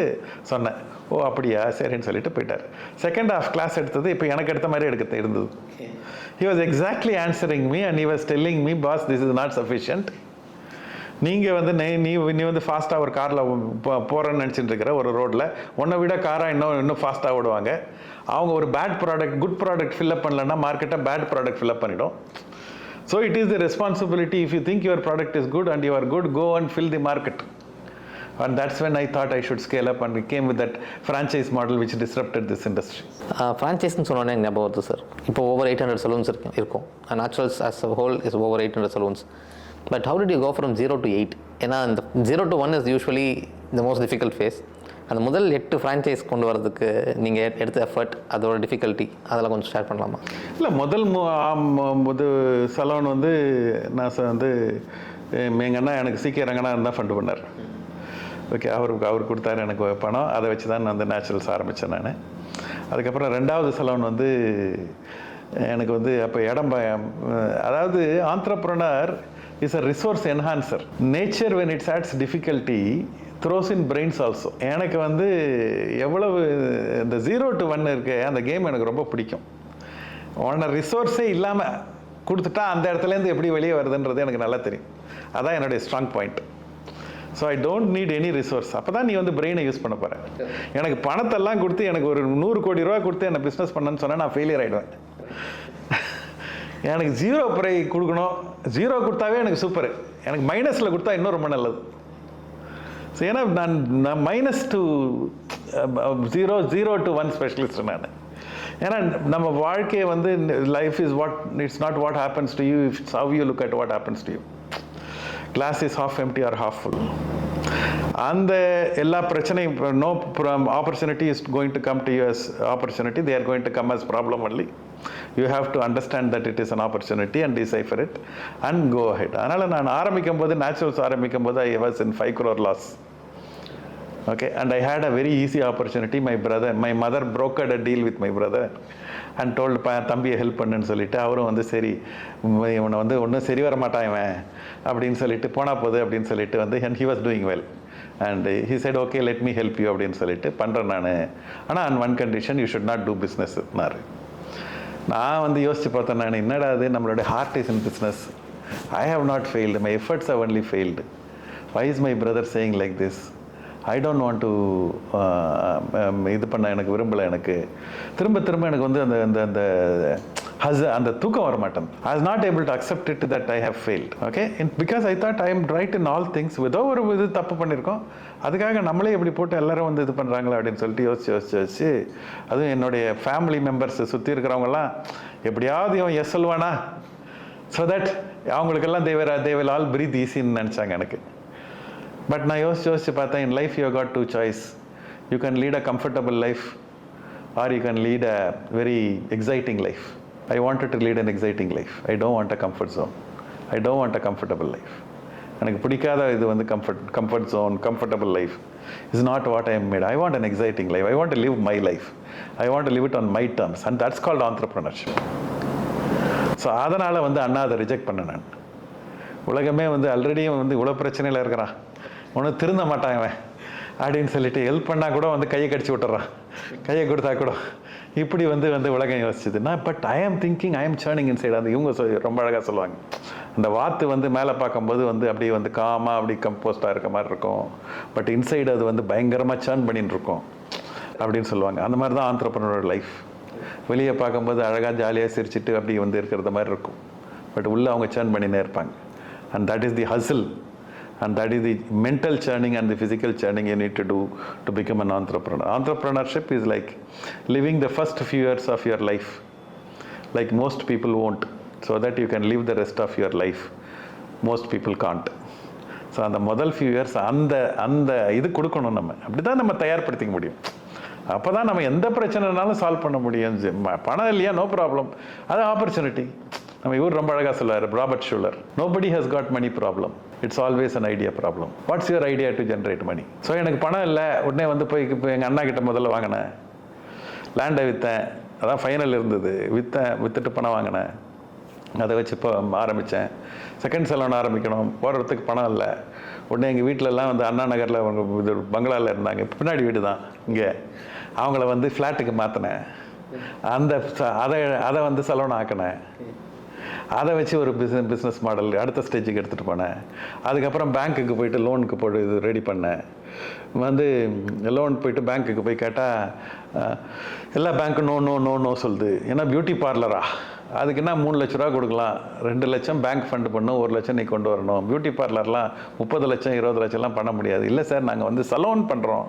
சொன்னேன். ஓ அப்படியா, சரின்னு சொல்லிட்டு போயிட்டார். செகண்ட் ஹாஃப் கிளாஸ் எடுத்தது இப்போ எனக்கு எடுத்த மாதிரி இருந்தது. He was exactly answering me and he was telling me, boss, this is not sufficient. நீங்கள் வந்து நீ வந்து ஃபாஸ்ட்டாக ஒரு காரில் போகிறேன்னு நினச்சிட்டு இருக்கிற ஒரு ரோட்டில் உன்னை விட காராக இன்னும் ஃபாஸ்ட்டாக ஓடுவாங்க. அவங்க ஒரு bad product good product fill up பண்ணலன்னா மார்க்கெட்டை பேட் ப்ராடக்ட் ஃபில்அப் பண்ணிடும். So it is the responsibility, if you think your product is good and you are good, go and fill the market. And that's when I thought I should scale up and we came with that franchise model which disrupted this industry. ஃப்ரான்ச்சைஸ்னு சொன்னோன்னே ஞாபகம் வருது sir. இப்போ over 800 salons இருக்கும். Naturals as a whole is over 800 salons. But how did you go from 0 to 8? ஏன்னா இந்த 0 to 1 is usually the most difficult phase. அந்த முதல் 8 franchise கொண்டு வரதுக்கு நீங்கள் எடுத்த எஃபர்ட், அதோட டிஃபிகல்ட்டி, அதெல்லாம் கொஞ்சம் ஷேர் பண்ணலாமா? இல்லை, முதல் சலூன் வந்து நான் வந்து எங்கள் அண்ணா எனக்கு சீக்கிரம் ரங்கண்ணா தான் ஃபண்டு பண்ணார். ஓகே, அவர் கொடுத்தாரு எனக்கு பணம். அதை வச்சு தான் நான் வந்து நேச்சுரல்ஸ் ஆரம்பித்தேன் நான். அதுக்கப்புறம் ரெண்டாவது சலூன் வந்து எனக்கு வந்து அப்போ இடம் அதாவது entrepreneur is a resource enhancer. Nature when it adds difficulty throws in brains also. எனக்கு வந்து எவ்வளவு இந்த 0 to 1 இருக்கு அந்த கேம் எனக்கு ரொம்ப பிடிக்கும். உன்ன ரிசோர்ஸே இல்லாமல் கொடுத்துட்டா அந்த இடத்துலேருந்து எப்படி வெளியே வருதுன்றது எனக்கு நல்லா தெரியும். அதான் என்னுடைய strong point. So I don't need any resource. அப்போ தான் நீ வந்து பிரெயினை யூஸ் பண்ண போகிறேன். எனக்கு பணத்தெல்லாம் கொடுத்து எனக்கு ஒரு 100 கோடி ரூபா கொடுத்து என்ன பிஸ்னஸ் பண்ணேன்னு சொன்னால் நான் ஃபெயிலியர் ஆகிடுவேன். எனக்கு 0 கொடுக்கணும். 0 கொடுத்தாவே எனக்கு சூப்பர். எனக்கு மைனஸில் கொடுத்தா இன்னும் ரொம்ப நல்லது. ஸோ ஏன்னா நான் மைனஸ் டு 0 to 1 ஸ்பெஷலிஸ்ட் நான். ஏன்னா நம்ம வாழ்க்கையை வந்து life is what it's not what happens to you, it's how you look at what happens to you. Glass is half empty or half full. அந்த எல்லா பிரச்சனையும் no opportunity is going to come to you as opportunity, they are going to come as problem only. You have to understand that it is an opportunity and decipher it and go ahead. அதனால் நான் ஆரம்பிக்கும் போது naturals ஆரம்பிக்கும் போது I was in 5 crore loss. Okay, and I had a very easy opportunity. My mother brokered a deal with my brother and told தம்பியை help பண்ணுன்னு சொல்லிட்டு அவரும் வந்து சரி இவனை வந்து ஒன்றும் சரி வர மாட்டான் இவன் அப்படின்னு சொல்லிட்டு போனால் போகுது அப்படின்னு சொல்லிட்டு வந்து and he was doing well and he said okay let me help you அப்படின்னு சொல்லிட்டு பண்ணுறேன் நான். ஆனால் on one condition you should not do business நாரு. நான் வந்து யோசிச்சு பார்த்தேன் நான் என்னடா அது நம்மளுடைய heart is in business. I have not failed, my efforts have only failed. Why is my brother saying like this? I don't want to இது பண்ண எனக்கு விரும்பலை. எனக்கு திரும்ப எனக்கு வந்து அந்த அந்த தூக்கம் வர மாட்டேன். I was not able to accept it that I have failed. Okay, because I thought I am right in all things. ஏதோ ஒரு இது தப்பு பண்ணியிருக்கோம், அதுக்காக நம்மளே இப்படி போட்டு எல்லாரும் வந்து இது பண்ணுறாங்களா அப்படின்னு சொல்லிட்டு யோசிச்சு அதுவும் என்னுடைய ஃபேமிலி மெம்பர்ஸ் சுற்றி இருக்கிறவங்கலாம் எப்படியாவது இவன் எஸ் சொல்வானா ஸோ தட் அவங்களுக்கெல்லாம் they will all breathe easyன்னு நினச்சாங்க எனக்கு. பட் நான் யோசிச்சு பார்த்தேன், in life you have got two choice. You can lead a comfortable life or you can lead a very exciting life. I wanted to lead an exciting life. I don't want a comfort zone. I don't want a comfortable life. எனக்கு பிடிக்காத இது வந்து comfort zone, comfortable life is not what I am made. I want an exciting life. I want to live my life. I want to live it on my terms and that's called entrepreneurship. So அதனால் வந்து அண்ணா அதை reject பண்ணேன். நான் உலகமே வந்து already வந்து இவ்வளோ பிரச்சனையில் இருக்கிறான், ஒன்றும் திருந்த மாட்டான் இவன் அப்படின்னு சொல்லிட்டு ஹெல்ப் பண்ணால் கூட வந்து கையை கடிச்சு விட்டுறான், கையை கொடுத்தா கூட இப்படி வந்து உலகம் யோசிச்சுதுன்னா. பட் ஐ ஆம் திங்கிங், ஐ ஆம் சேர்னிங் இன் சைடு. அந்த இவங்க ரொம்ப அழகாக சொல்லுவாங்க, அந்த வாத்து வந்து மேலே பார்க்கும்போது வந்து அப்படியே வந்து காமாக அப்படி கம்போஸ்டாக இருக்க மாதிரி இருக்கும், பட் இன்சைடு அது வந்து பயங்கரமாக சேர்ன் பண்ணின்னு இருக்கும் அப்படின்னு சொல்லுவாங்க. அந்த மாதிரி தான் ஆண்டர்பிரனர் லைஃப். வெளியே பார்க்கும்போது அழகாக ஜாலியாக சிரிச்சுட்டு அப்படி வந்து இருக்கிறத மாதிரி இருக்கும், பட் உள்ளே அவங்க சேர்ன் பண்ணினே இருப்பாங்க. And that is the hustle and that is the mental churning and the physical churning you need to do to become an entrepreneur. Entrepreneurship is like living the first few years of your life like most people won't, so that you can live the rest of your life. Most people can't. So அந்த முதல் few years அந்த இது கொடுக்கணும். நம்ம அப்படி தான் நம்ம தயார்படுத்திக்க முடியும். அப்போ தான் நம்ம எந்த பிரச்சனைனாலும் சால்வ் பண்ண முடியும். பணம் இல்லையா, நோ ப்ராப்ளம், அது ஆப்பர்ச்சுனிட்டி. நம்ம இவர் ரொம்ப அழகாக சொல்லுவார், Robert Schuller, nobody has got money problem, it's always an idea problem. What's your idea to generate money? So எனக்கு பணம் இல்லை, உடனே வந்து போய் இப்போ எங்கள் அண்ணா கிட்ட முதல்ல வாங்கினேன், லேண்டை விற்றேன், அதான் ஃபைனல் இருந்தது, விற்றுட்டு பணம் வாங்கினேன், அதை வச்சு இப்போ ஆரம்பித்தேன். செகண்ட் சலூன் ஆரம்பிக்கணும், போகிறதுக்கு பணம் இல்லை. உடனே எங்கள் வீட்டிலலாம் வந்து அண்ணா நகரில் அவங்க இது பங்களாவில் இருந்தாங்க, பின்னாடி வீடு தான் இங்கே, அவங்கள வந்து ஃப்ளாட்டுக்கு மாற்றினேன். அதை வந்து சலூன் ஆக்கினேன். அதை வச்சு ஒரு பிஸ்னஸ் மாடல் அடுத்த ஸ்டேஜுக்கு எடுத்துகிட்டு போனேன். அதுக்கப்புறம் பேங்க்குக்கு போயிட்டு லோனுக்கு போய் இது ரெடி பண்ணேன். வந்து லோன் போயிட்டு பேங்க்குக்கு போய் கேட்டால் எல்லா பேங்க்கும் நோ சொல்லுது. ஏன்னா பியூட்டி பார்லரா, அதுக்கு என்ன 3 லட்ச ரூபா கொடுக்கலாம், 2 லட்சம் பேங்க் ஃபண்டு பண்ணும், 1 லட்சம் நீ கொண்டு வரணும். பியூட்டி பார்லர்லாம் 30 லட்சம் 20 லட்சம்லாம் பண்ண முடியாது. இல்லை சார், நாங்கள் வந்து சலோன் பண்ணுறோம்.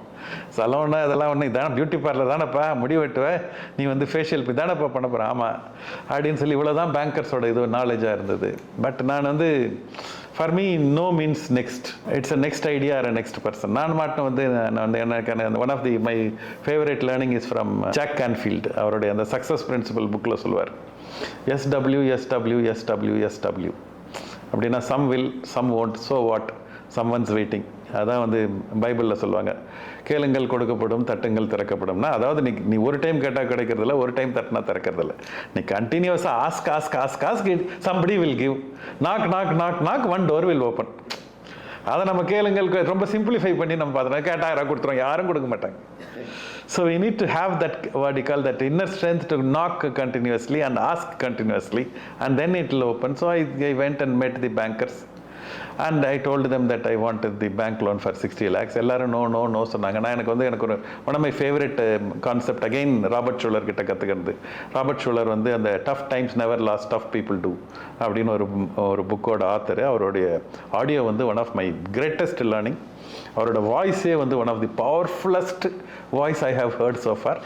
சலோன்னா அதெல்லாம் ஒன்று இதான பியூட்டி பார்லர் தானேப்பா, முடி வெட்டுவேன், நீ வந்து ஃபேஷியல் தானேப்பா பண்ண போகிற, ஆமாம் அப்படின்னு சொல்லி இவ்வளோ தான் பேங்கர்ஸோட இது நாலேஜாக இருந்தது. பட் நான் வந்து for me no means next, it's a next idea or next person. நான் மட்டும் வந்து எனக்கு one of the my favourite learning is from Jack Canfield. அவருடைய அந்த சக்ஸஸ் பிரின்சிபல் புக்கில் சொல்லுவார், SW அப்படின்னா some will, some won't, so what, someone's waiting. அதான் வந்து பைபிளில் சொல்லுவாங்க, கேளுங்கள் கொடுக்கப்படும், தட்டுங்கள் திறக்கப்படும்னா, அதாவது நீ ஒரு டைம் கேட்டால் கிடைக்கிறதில்ல, ஒரு டைம் தட்டினா திறக்கிறதில்ல. நீ கண்டினியூஸாக ask somebody will give, knock, one door will open. அதை நம்ம கேளுங்கள் ரொம்ப சிம்பிளிஃபை பண்ணி நம்ம பார்த்தோம்னா கேட்டாயிரம் கொடுத்துருவோம், யாரும் கொடுக்க மாட்டாங்க. So we need to have that, what you call that inner strength to knock continuously and ask continuously, and then it will open. So I went and met the bankers and I told them that I wanted the bank loan for 60 lakhs. எல்லாரும் no சொன்னாங்க. நான் எனக்கு ஒரு one of my favourite concept again Robert Schuller கிட்ட கற்றுக்கிறது. Robert Schuller வந்து அந்த tough times never last tough people do அப்படின்னு ஒரு புக்கோட ஆத்தர். அவருடைய ஆடியோ வந்து one of my greatest learning. அவரோட வாய்ஸே வந்து one of the powerfullest voice I have heard so far.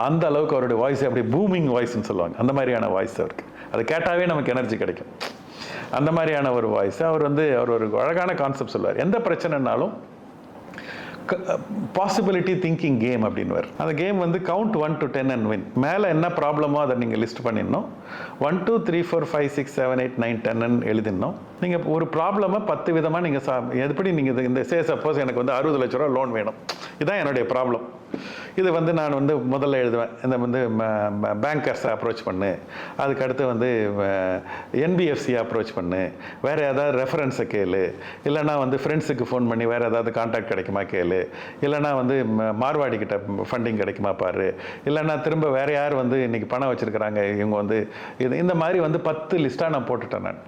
அந்த அளவுக்கு அவருடைய வாய்ஸே அப்படியே பூமிங் வாய்ஸ்ன்னு சொல்லுவாங்க, அந்த மாதிரியான வாய்ஸ் அவருக்கு. அதை கேட்டாவே நமக்கு எனர்ஜி கிடைக்கும், அந்த மாதிரியான ஒரு வாய்ஸ். அவர் ஒரு அழகான கான்செப்ட் சொல்லுவார். எந்த பிரச்சனைனாலும் பாசிபிலிட்டி திங்கிங் கேம் அப்படின்னு வரும். அந்த கேம் வந்து கவுண்ட் 1 to 10 and win. மேலே என்ன ப்ராப்ளமோ அதை நீங்கள் லிஸ்ட் பண்ணிடணும். 1 2 3 4 5 6 7 8 9 10 எழுதிடணும். நீங்கள் ஒரு ப்ராப்ளமை 10 விதமாக நீங்கள் எப்படி நீங்கள் இந்த சப்போஸ் எனக்கு வந்து 60 லட்ச ரூபா லோன் வேணும், இதுதான் என்னுடைய ப்ராப்ளம். இது வந்து நான் வந்து முதல்ல எழுதுவேன், இந்த வந்து பேங்கர்ஸை அப்ரோச் பண்ணு, அதுக்கு அடுத்து வந்து என்பிஎஃப்சியை அப்ரோச் பண்ணு, வேறு ஏதாவது ரெஃபரன்ஸை கேளு, இல்லைனா வந்து ஃப்ரெண்ட்ஸுக்கு ஃபோன் பண்ணி வேறு ஏதாவது கான்டாக்ட் கிடைக்குமா கேளு, இல்லைனா வந்து மார்வாடி கிட்ட ஃபண்டிங் கிடைக்குமா பாரு, இல்லைனா திரும்ப வேறு யார் வந்து இன்றைக்கி பணம் வச்சுருக்கிறாங்க இவங்க வந்து இந்த மாதிரி வந்து 10 லிஸ்ட்டாக நான் போட்டுட்டேன். நான்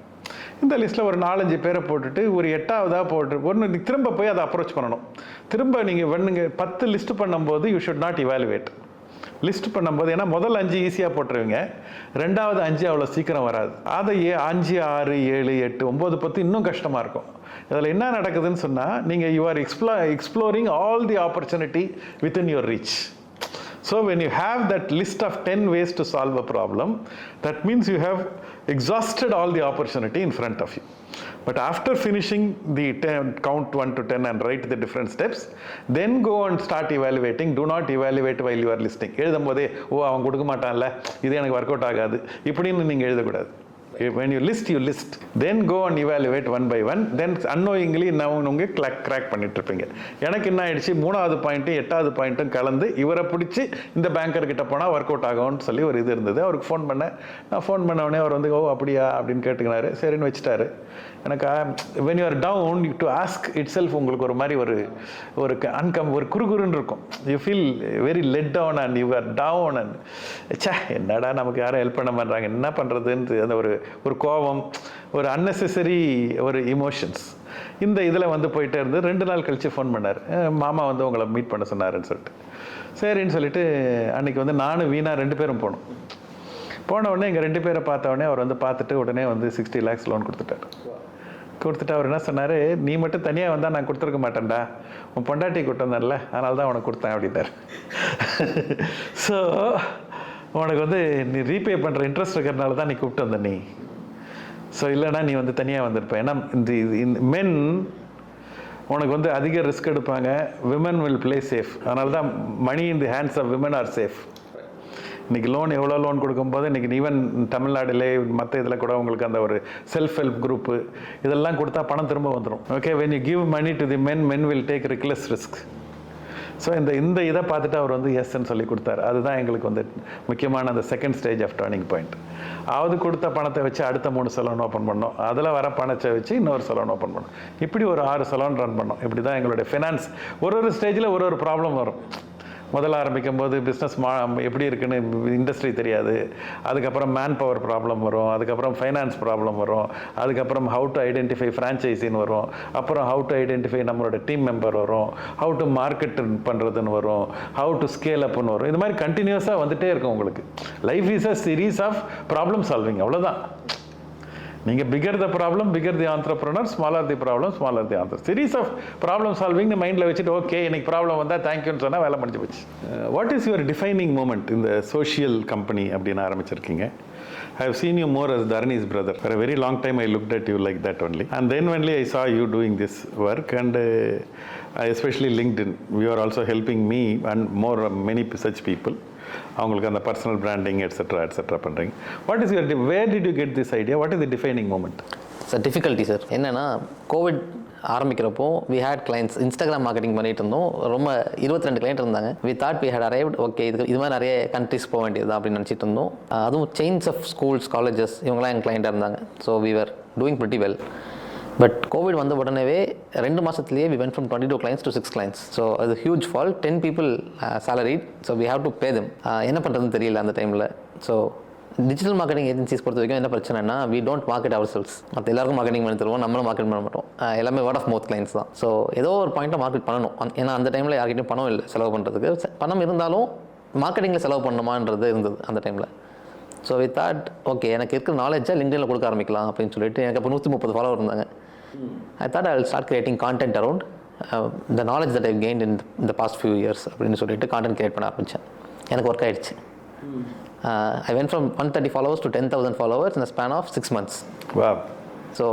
இந்த லிஸ்ட்டில் ஒரு 4-5 பேரை போட்டுட்டு ஒரு 8ஆவதாக போட்டு திரும்ப போய் அதை அப்ரோச் பண்ணணும். திரும்ப நீங்கள் 10 லிஸ்ட் பண்ணும்போது you should not evaluate. List பண்ணும்போது ஏன்னா முதல் 5 ஈஸியாக போட்டுருவீங்க, ரெண்டாவது 5 அவ்வளோ சீக்கிரம் வராது. அதை 5 6 7 8 9 10 இன்னும் கஷ்டமாக இருக்கும். இதில் என்ன நடக்குதுன்னு சொன்னால் நீங்கள் you are exploring all the opportunity within your reach. So when you have that list of 10 ways to solve a problem, that means you have exhausted all the opportunity in front of you. But after finishing the count 1 to 10 and write the different steps, then go and start evaluating. Do not evaluate while you are listing. எழுதும் போதே அவன் கொடுக்க மாட்டான்ல, இது எனக்கு work out ஆகாது இப்படின்னு நீங்கள் எழுதக்கூடாது. When you list, then go and evaluate one by one. Then unknowingly நீங்கள் கிராக் பண்ணிட்டு இருப்பீங்க. எனக்கு என்ன ஆயிடுச்சு, 3வது பாயிண்ட்டும் 8வது பாயிண்ட்டும் கலந்து இவரை பிடிச்சி இந்த பேங்கர்கிட்ட போனால் ஒர்க் அவுட் ஆகும்னு சொல்லி ஒரு இது இருந்தது. அவருக்கு ஃபோன் பண்ணேன். நான் ஃபோன் பண்ண உடனே அவர் வந்து அப்படியா அப்படின்னு கேட்டுக்கினாரு. சரின்னு வச்சுட்டாரு. எனக்கு when you are down to ask itself உங்களுக்கு ஒரு மாதிரி ஒரு குறுகுறுன்னு இருக்கும். You feel very let down and you are down and என்னடா நமக்கு யாரும் ஹெல்ப் பண்ண மாட்டாங்க, என்ன பண்ணுறதுன்னு அந்த ஒரு கோபம், ஒரு அன்னெசரி ஒரு இமோஷன்ஸ் இந்த இதில் வந்து போயிட்டே இருந்து 2 நாள் கழித்து ஃபோன் பண்ணார். மாமா வந்து உங்களை மீட் பண்ண சொன்னாருன்னு சொல்லிட்டு சரின்னு சொல்லிட்டு அன்றைக்கி வந்து நானும் வீணா 2 பேரும் போனோம். போன உடனே எங்கள் 2 பேரை பார்த்த உடனே அவர் வந்து பார்த்துட்டு உடனே வந்து 60 lakhs லோன் கொடுத்துட்டார். அவர் என்ன சொன்னார், நீ மட்டும் தனியாக வந்தால் நான் கொடுத்துருக்க மாட்டேன்டா, உன் பொண்டாட்டி கூட்டம் தான்ல அதனால தான் உனக்கு கொடுத்தேன் அப்படின்னார். ஸோ உனக்கு வந்து நீ ரீபே பண்ணுற இன்ட்ரெஸ்ட் இருக்கிறதுனால தான் நீ கூப்பிட்டு வந்த நீ. ஸோ இல்லைனா நீ வந்து தனியாக வந்திருப்ப. ஏன்னா இந்த மென் உனக்கு வந்து அதிக ரிஸ்க் எடுப்பாங்க, விமன் வில் பிளே சேஃப். அதனால தான் money in the hands of women are safe. இன்றைக்கி லோன் எவ்வளோ லோன் கொடுக்கும்போது இன்றைக்கி ஈவன் தமிழ்நாடுலே மற்ற இதில் கூட உங்களுக்கு அந்த ஒரு செல்ஃப் ஹெல்ப் குரூப்பு இதெல்லாம் கொடுத்தா பணம் திரும்ப வந்துடும். Okay, when you give money to the men will take reckless risk. So இந்த இதை பார்த்துட்டு அவர் வந்து எஸ்ன்னு சொல்லி கொடுத்தாரு. அதுதான் எங்களுக்கு வந்து முக்கியமான அந்த second stage of turning point. அவது கொடுத்த பணத்தை வச்சு அடுத்த 3 சலூன் ஓப்பன் பண்ணோம், அதில் வர பணத்தை வச்சு இன்னொரு சலூன் ஓப்பன் பண்ணோம். இப்படி ஒரு 6 சலூன் ரன் பண்ணோம். இப்படி தான் எங்களுடைய ஃபினான்ஸ் ஒரு ஸ்டேஜில் ஒரு ப்ராப்ளம் வரும். முதல்ல ஆரம்பிக்கும் போது பிஸ்னஸ் எப்படி இருக்குன்னு இண்டஸ்ட்ரி தெரியாது, அதுக்கப்புறம் மேன் பவர் ப்ராப்ளம் வரும், அதுக்கப்புறம் ஃபைனான்ஸ் ப்ராப்ளம் வரும், அதுக்கப்புறம் ஹவு டு ஐடென்டிஃபை ஃப்ரான்ச்சைஸின்னு வரும், அப்புறம் ஹவு டு ஐடென்டிஃபை நம்மளோட டீம் மெம்பர் வரும், ஹவு டு மார்க்கெட் பண்ணுறதுன்னு வரும், ஹவு டு ஸ்கேல் அப்னு வரும். இந்த மாதிரி கண்டினியூஸாக வந்துகிட்டே இருக்கும் உங்களுக்கு. Life is a series of problem solving, அவ்வளோதான். நீங்கள் bigger the problem, bigger the entrepreneur, smaller the problem, smaller the ஆண்டர். சீரீஸ் ஆஃப் ப்ராப்ளம் சால்விங்னு மைண்டில் வச்சுட்டு ஓகே இன்னைக்கு ப்ராப்ளம் வந்தால் தேங்க்யூன்னு சொன்னால் வேலை முடிஞ்சு போச்சு. What is your defining moment இந்த சோஷியல் கம்பெனி அப்படின்னு ஆரம்பிச்சிருக்கீங்க? I have seen you more as Dharani's brother. For a very long time I looked at you like that only. And then only I saw you doing this work and I especially LinkedIn. You are also helping me and many such people. அவங்களுக்கு அந்த personal branding etcetera பண்ணுறீங்க. What is your where did you get this idea? What is the defining moment? Sir difficulty sir என்னென்னா, Covid ஆரம்பிக்கிறப்போ we had clients, Instagram marketing பண்ணிட்டு இருந்தோம். ரொம்ப 22 client இருந்தாங்க. We thought we had arrived, okay இது மாதிரி நிறைய கண்ட்ரிஸ் போக வேண்டியது அப்படின்னு நினச்சிட்டு இருந்தோம். அதுவும் செயின்ஸ் ஆஃப் ஸ்கூல்ஸ், காலேஜஸ் இவங்களாம் எங்கள் கிளைண்ட்டாக இருந்தாங்க. So we were doing pretty well. But Covid வந்த உடனேவே 2 மாதத்துலேயே we went from 22 clients to 6 clients. So அது huge fall. 10 people salaried. So we have to pay them. என்ன பண்ணுறதுன்னு தெரியல அந்த டைமில். ஸோ டிஜிட்டல் மார்க்கெட்டிங் ஏஜென்சிஸ் பொறுத்த வரைக்கும் என்ன பிரச்சனைனா, we don't market ourselves. மற்ற எல்லாருக்கும் மார்க்கெட்டிங் பண்ணி தருவோம், நம்மளும் மார்க்கெட் பண்ண மாட்டோம். எல்லாமே வேர்ட் ஆஃப் மவுத் கிளைண்ட்ஸ் தான். ஸோ ஏதோ ஒரு பாயிண்ட்டை மார்க்கெட் பண்ணணும். ஏன்னா அந்த டைமில் யார்கிட்டையும் பணம் இல்லை செலவு பண்ணுறதுக்கு. பணம் இருந்தாலும் மார்க்கெட்டிங்கில் செலவு பண்ணணுமான்றது இருந்தது அந்த டைமில். ஸோ வி தாட் ஓகே எனக்கு இருக்கிற நாலேஜை லிங்க்டின்ல கொடுக்க ஆரம்பிக்கலாம் அப்படின்னு சொல்லிட்டு, எனக்கு அப்போ 130 ஃபாலோவர் இருந்தாங்க. I thought I will start creating content around the knowledge that I've gained in the past few years அப்படின்னு சொல்லிட்டு கான்டென்ட் கிரியேட் பண்ண ஆரம்பித்தேன். எனக்கு ஒர்க் ஆகிடுச்சு. I went from 130 followers to 10,000 followers in a span of 6 months. Wow. So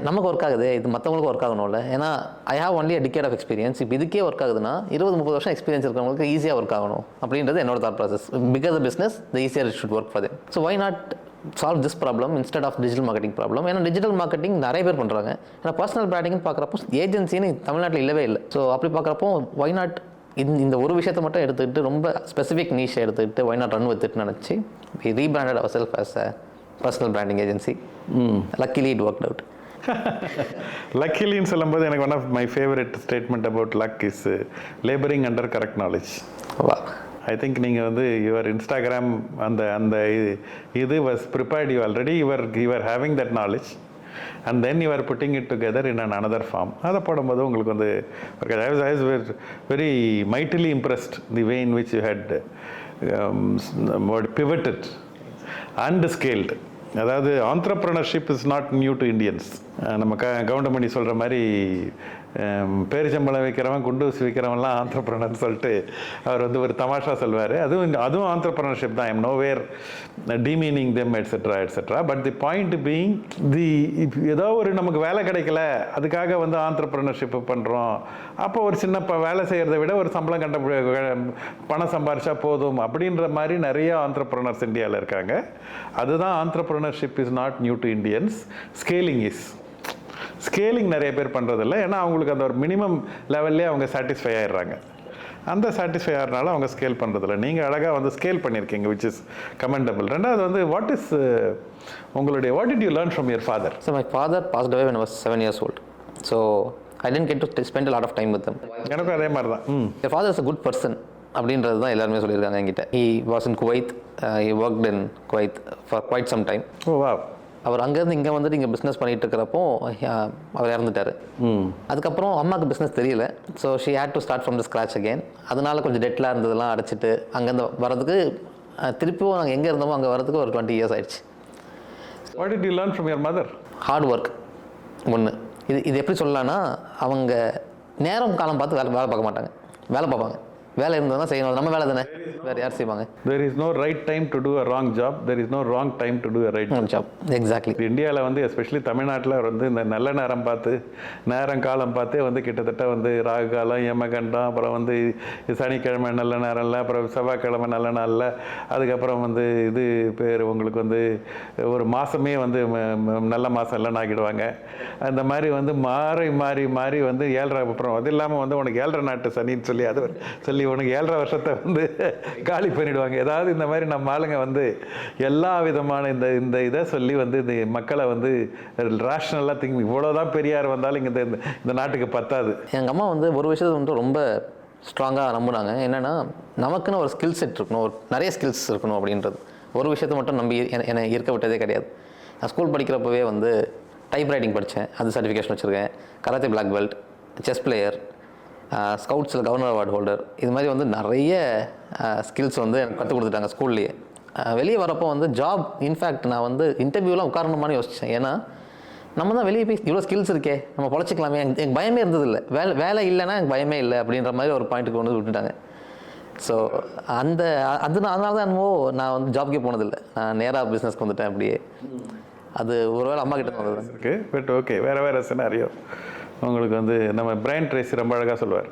நமக்கு work ஆகுது, இது மற்றவங்களுக்கு ஒர்க் ஆகணும்ல. ஏன்னா I have only a decade of experience. இப்போ இதுக்கே ஒர்க் ஆகுதுன்னா 20-30 வருஷம் எக்ஸ்பீரியன்ஸ் இருக்கிறவங்களுக்கு ஈஸியாக ஒர்க் ஆகணும் அப்படின்றது என்னோட thought process. Because the business the easier it should work for them. So why not solve this problem instead of digital marketing problem. ஏன்னா டிஜிட்டல் மார்க்கெட்டிங் நிறைய பேர் பண்ணுறாங்க. ஏன்னா பர்சனல் பிராண்டிங்னு பார்க்குறப்போ ஏஜென்சின்னு தமிழ்நாட்டில் இல்லவே இல்லை. ஸோ அப்படி பார்க்குறப்போ வை நாட் இந்த ஒரு விஷயத்தை மட்டும் எடுத்துக்கிட்டு ரொம்ப ஸ்பெசிஃபிக் நீஷை எடுத்துக்கிட்டு வை நாட் ரன் வித் இட்னு நினச்சி we rebranded ourselves as a personal branding agency. Luckily it worked out. லக்கிலின்னு சொல்லும்போது எனக்கு one of my favourite statement about luck is labouring under correct knowledge. Wow. I think நீங்கள் வந்து your Instagram அந்த இது was prepared, you already your having that knowledge and then you are putting it together in an another form. அதை போடும்போது உங்களுக்கு வந்து I was very mightily impressed the way in which you had pivoted and scaled. அதாவது entrepreneurship is not new to Indians. நம்ம கவுண்டமணி சொல்கிற மாதிரி பேரிச்சம்பளம் வைக்கிறவன் குண்டூசி வைக்கிறவன்லாம் ஆண்டர்ப்ரனர்னு சொல்லிட்டு அவர் வந்து ஒரு தமாஷா சொல்வார். அதுவும் ஆண்டர்ப்ரனர்ஷிப் தான். I'm nowhere demeaning them etcetera etcetera. But the point being ஏதோ ஒரு நமக்கு வேலை கிடைக்கல, அதுக்காக வந்து ஆண்டர்ப்ரனர்ஷிப் பண்ணுறோம். அப்போ ஒரு சின்ன வேலை செய்கிறத விட ஒரு சம்பளம் பணம் சம்பாரிச்சா போதும் அப்படின்ற மாதிரி நிறைய ஆண்டர்ப்ரனர்ஸ் இந்தியாவில் இருக்காங்க. அதுதான் entrepreneurship is not new to Indians. Scaling is. Scaling நிறைய பேர் பண்ணுறதில்ல. ஏன்னா அவங்களுக்கு அந்த ஒரு மினிமம் லெவல்லே அவங்க சாட்டிஸ்ஃபை ஆகிடுறாங்க. அந்த சாட்டிஸ்ஃபை ஆகிறனால அவங்க ஸ்கேல் பண்ணுறதில்ல. நீங்கள் அழகாக வந்து ஸ்கேல் பண்ணியிருக்கீங்க, விச் இஸ் கமெண்டபிள். ரெண்டாவது வந்து what did you learn from your father? So my father passed away when I was 7 years old. So I didn't get to spend a lot of time with them. எனக்கும் அதே மாதிரி தான். Your father is a good person அப்படின்றது தான் எல்லாருமே சொல்லியிருக்காங்க என்கிட்ட. He was in Kuwait. He worked in Kuwait for quite some time. ஓ வா. அவர் அங்கேருந்து இங்கே வந்துட்டு இங்கே பிஸ்னஸ் பண்ணிகிட்டு இருக்கிறப்போ அவர் இறந்துட்டார். அதுக்கப்புறம் அம்மாவுக்கு பிஸ்னஸ் தெரியல. So she had to start from the scratch again. அதனால கொஞ்சம் டெட்லாம் இருந்ததெல்லாம் அடைச்சிட்டு அங்கேருந்து வரதுக்கு திருப்பியும் நாங்கள் எங்கே இருந்தோமோ அங்கே வரதுக்கு ஒரு 20 years ஆயிடுச்சு. What did you learn from your mother? Hard work ஒன்று. இது எப்படி சொல்லலாம்னா, அவங்க நேரம் காலம் பார்த்து வேலை பார்க்க மாட்டாங்க, வேலை பார்ப்பாங்க. வேலை இருந்ததுன்னா செய்யணும், நம்ம வேலை தானே, வேறு யார் செய்வாங்க? There is no right time to do a wrong job. There is no wrong time to do a right job. Exactly. இந்தியாவில் வந்து எஸ்பெஷலி தமிழ்நாட்டில் வந்து இந்த நல்ல நேரம் பார்த்து காலம் பார்த்தே வந்து கிட்டத்தட்ட வந்து ராகு காலம், யமகண்டம், அப்புறம் வந்து சனிக்கிழமை நல்ல நேரம் இல்லை, அப்புறம் செவ்வாய்க்கிழமை நல்ல நாள் இல்லை, அதுக்கப்புறம் வந்து இது பேர் உங்களுக்கு வந்து ஒரு மாதமே வந்து நல்ல மாதம் இல்லைன்னு ஆக்கிடுவாங்க. அந்த மாதிரி வந்து மாறி வந்து 7.5 அப்புறம் அது இல்லாமல் வந்து உனக்கு 7.5 நாட்டு சனின்னு சொல்லி அது சொல்லி உனக்கு 7.5 வருஷத்தை வந்து காலி பண்ணிடுவாங்க. ஏதாவது இந்த மாதிரி நம்ம ஆளுங்க வந்து எல்லா விதமான இந்த இதை சொல்லி வந்து இந்த மக்களை வந்து ரேஷ்னலாக திங்க் இவ்வளோதான் பெரியார் வந்தாலும் இங்கே இந்த நாட்டுக்கு பத்தாது. எங்கள் அம்மா வந்து ஒரு விஷயத்தை வந்து ரொம்ப ஸ்ட்ராங்காக நம்பினாங்க. என்னென்னா, நமக்குன்னு ஒரு ஸ்கில் செட் இருக்கணும், நிறைய ஸ்கில்ஸ் இருக்கணும் அப்படின்றது. ஒரு விஷயத்தை மட்டும் நம்பி என்னை இருக்க விட்டதே கிடையாது. நான் ஸ்கூல் படிக்கிறப்பவே வந்து டைப் ரைட்டிங் படித்தேன், அது சர்டிஃபிகேஷன் வச்சுருக்கேன். Karate black belt, chess player, ஸ்கவுட்ஸில் கவர்னர் அவார்டு ஹோல்டர். இது மாதிரி வந்து நிறைய ஸ்கில்ஸ் வந்து எனக்கு கற்றுக் கொடுத்துட்டாங்க ஸ்கூல்லேயே. வெளியே வரப்போ வந்து ஜாப், இன்ஃபேக்ட் நான் வந்து இன்டர்வியூலாம் உட்காரணுமான்னு யோசித்தேன். ஏன்னா நம்ம தான் வெளியே போய் இவ்வளோ ஸ்கில்ஸ் இருக்கே, நம்ம பொழைச்சிக்கலாமே. எனக்கு பயமே இருந்ததில்லை. வேலை இல்லைன்னா எனக்கு பயமே இல்லை அப்படின்ற மாதிரி ஒரு பாயிண்ட்டுக்கு வந்து விட்டுட்டாங்க. ஸோ அதனால தான் என்னமோ நான் வந்து ஜாப்க்கே போனதில்லை, நான் நேராக பிஸ்னஸ்க்கு வந்துட்டேன். அப்படியே அது ஒருவேளை அம்மா கிட்ட வந்தது இருக்குது. பட் ஓகே, வேறு சினாரியோ உங்களுக்கு வந்து நம்ம பிரைன் ட்ரேசி ரொம்ப அழகாக சொல்லுவார்.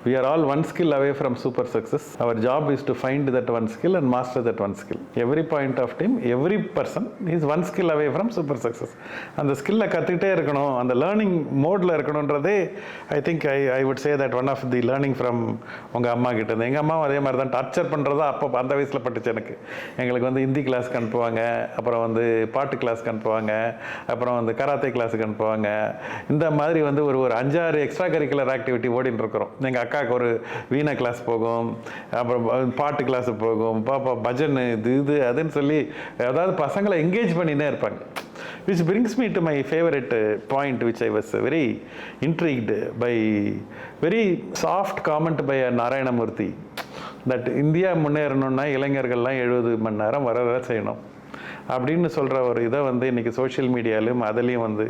We are all one skill away from super success. Our job is to find that one skill and master that one skill. Every point of time, every person is one skill away from super success. அந்த ஸ்கில்லை கற்றுக்கிட்டே இருக்கணும், அந்த learning மோடில் இருக்கணுன்றதே I think I would say that one of the learning from உங்கள் அம்மா கிட்ட இருந்து. எங்கள் அம்மாவும் அதே மாதிரி தான் டார்ச்சர் பண்ணுறதா அப்போ அந்த வயசில் பட்டுச்சு எனக்கு. எங்களுக்கு வந்து ஹிந்தி கிளாஸ்க்கு அனுப்புவாங்க, அப்புறம் வந்து பாட்டு கிளாஸ்க்கு அனுப்புவாங்க, அப்புறம் வந்து கராத்தே கிளாஸுக்கு அனுப்புவாங்க. இந்த மாதிரி வந்து ஒரு 5-6 எக்ஸ்ட்ரா கரிக்குலர் ஆக்டிவிட்டி ஓடின்னு இருக்கிறோம். எங்கள் அக்காவுக்கு ஒரு வீணா கிளாஸ் போகும், அப்புறம் பாட்டு கிளாஸ் போகும், பாப்பா பஜன் இது அதுன்னு சொல்லி அதாவது பசங்களை என்கேஜ் பண்ணினே இருப்பாங்க. which brings me to my favorite point, which I was very intrigued by, very soft comment by Narayanamurthy, that India முன்னேறணும்னா இளைஞர்கள்லாம் 70 மணி நேரம் வர செய்யணும் அப்படின்னு சொல்கிற ஒரு இதை வந்து இன்றைக்கி சோஷியல் மீடியாலையும் அதுலேயும் வந்து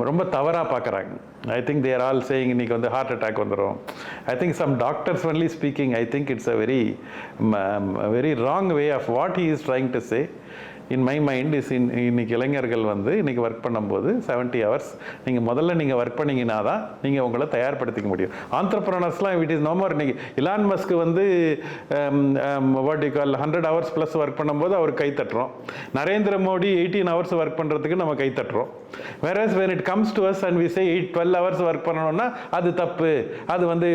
ரொம்ப தவறாக பார்க்குறாங்க. I think they're all saying இன்றைக்கி வந்து ஹார்ட் அட்டாக் வந்துடும். I think some doctors only speaking. I think it's a very wrong way of what he is trying to say. In my mind is இன்னைக்கு இளைஞர்கள் வந்து இன்றைக்கி work பண்ணும்போது 70 hours நீங்கள் முதல்ல நீங்கள் ஒர்க் பண்ணிங்கன்னா தான் நீங்கள் உங்களை தயார்படுத்திக்க முடியும். ஆண்டர்ப்ரனர்ஸ்லாம் இட் இஸ் நோ மோர். இன்றைக்கி இலான் மஸ்க் வந்து what you call 100 hours plus work பண்ணும்போது அவர் கை தட்டுறோம். நரேந்திர மோடி 18 hours ஒர்க் பண்ணுறதுக்கு நம்ம கை தட்டுறோம். whereas when it comes to us and we say 12 hours work பண்ணணும்னா அது தப்பு, அது வந்து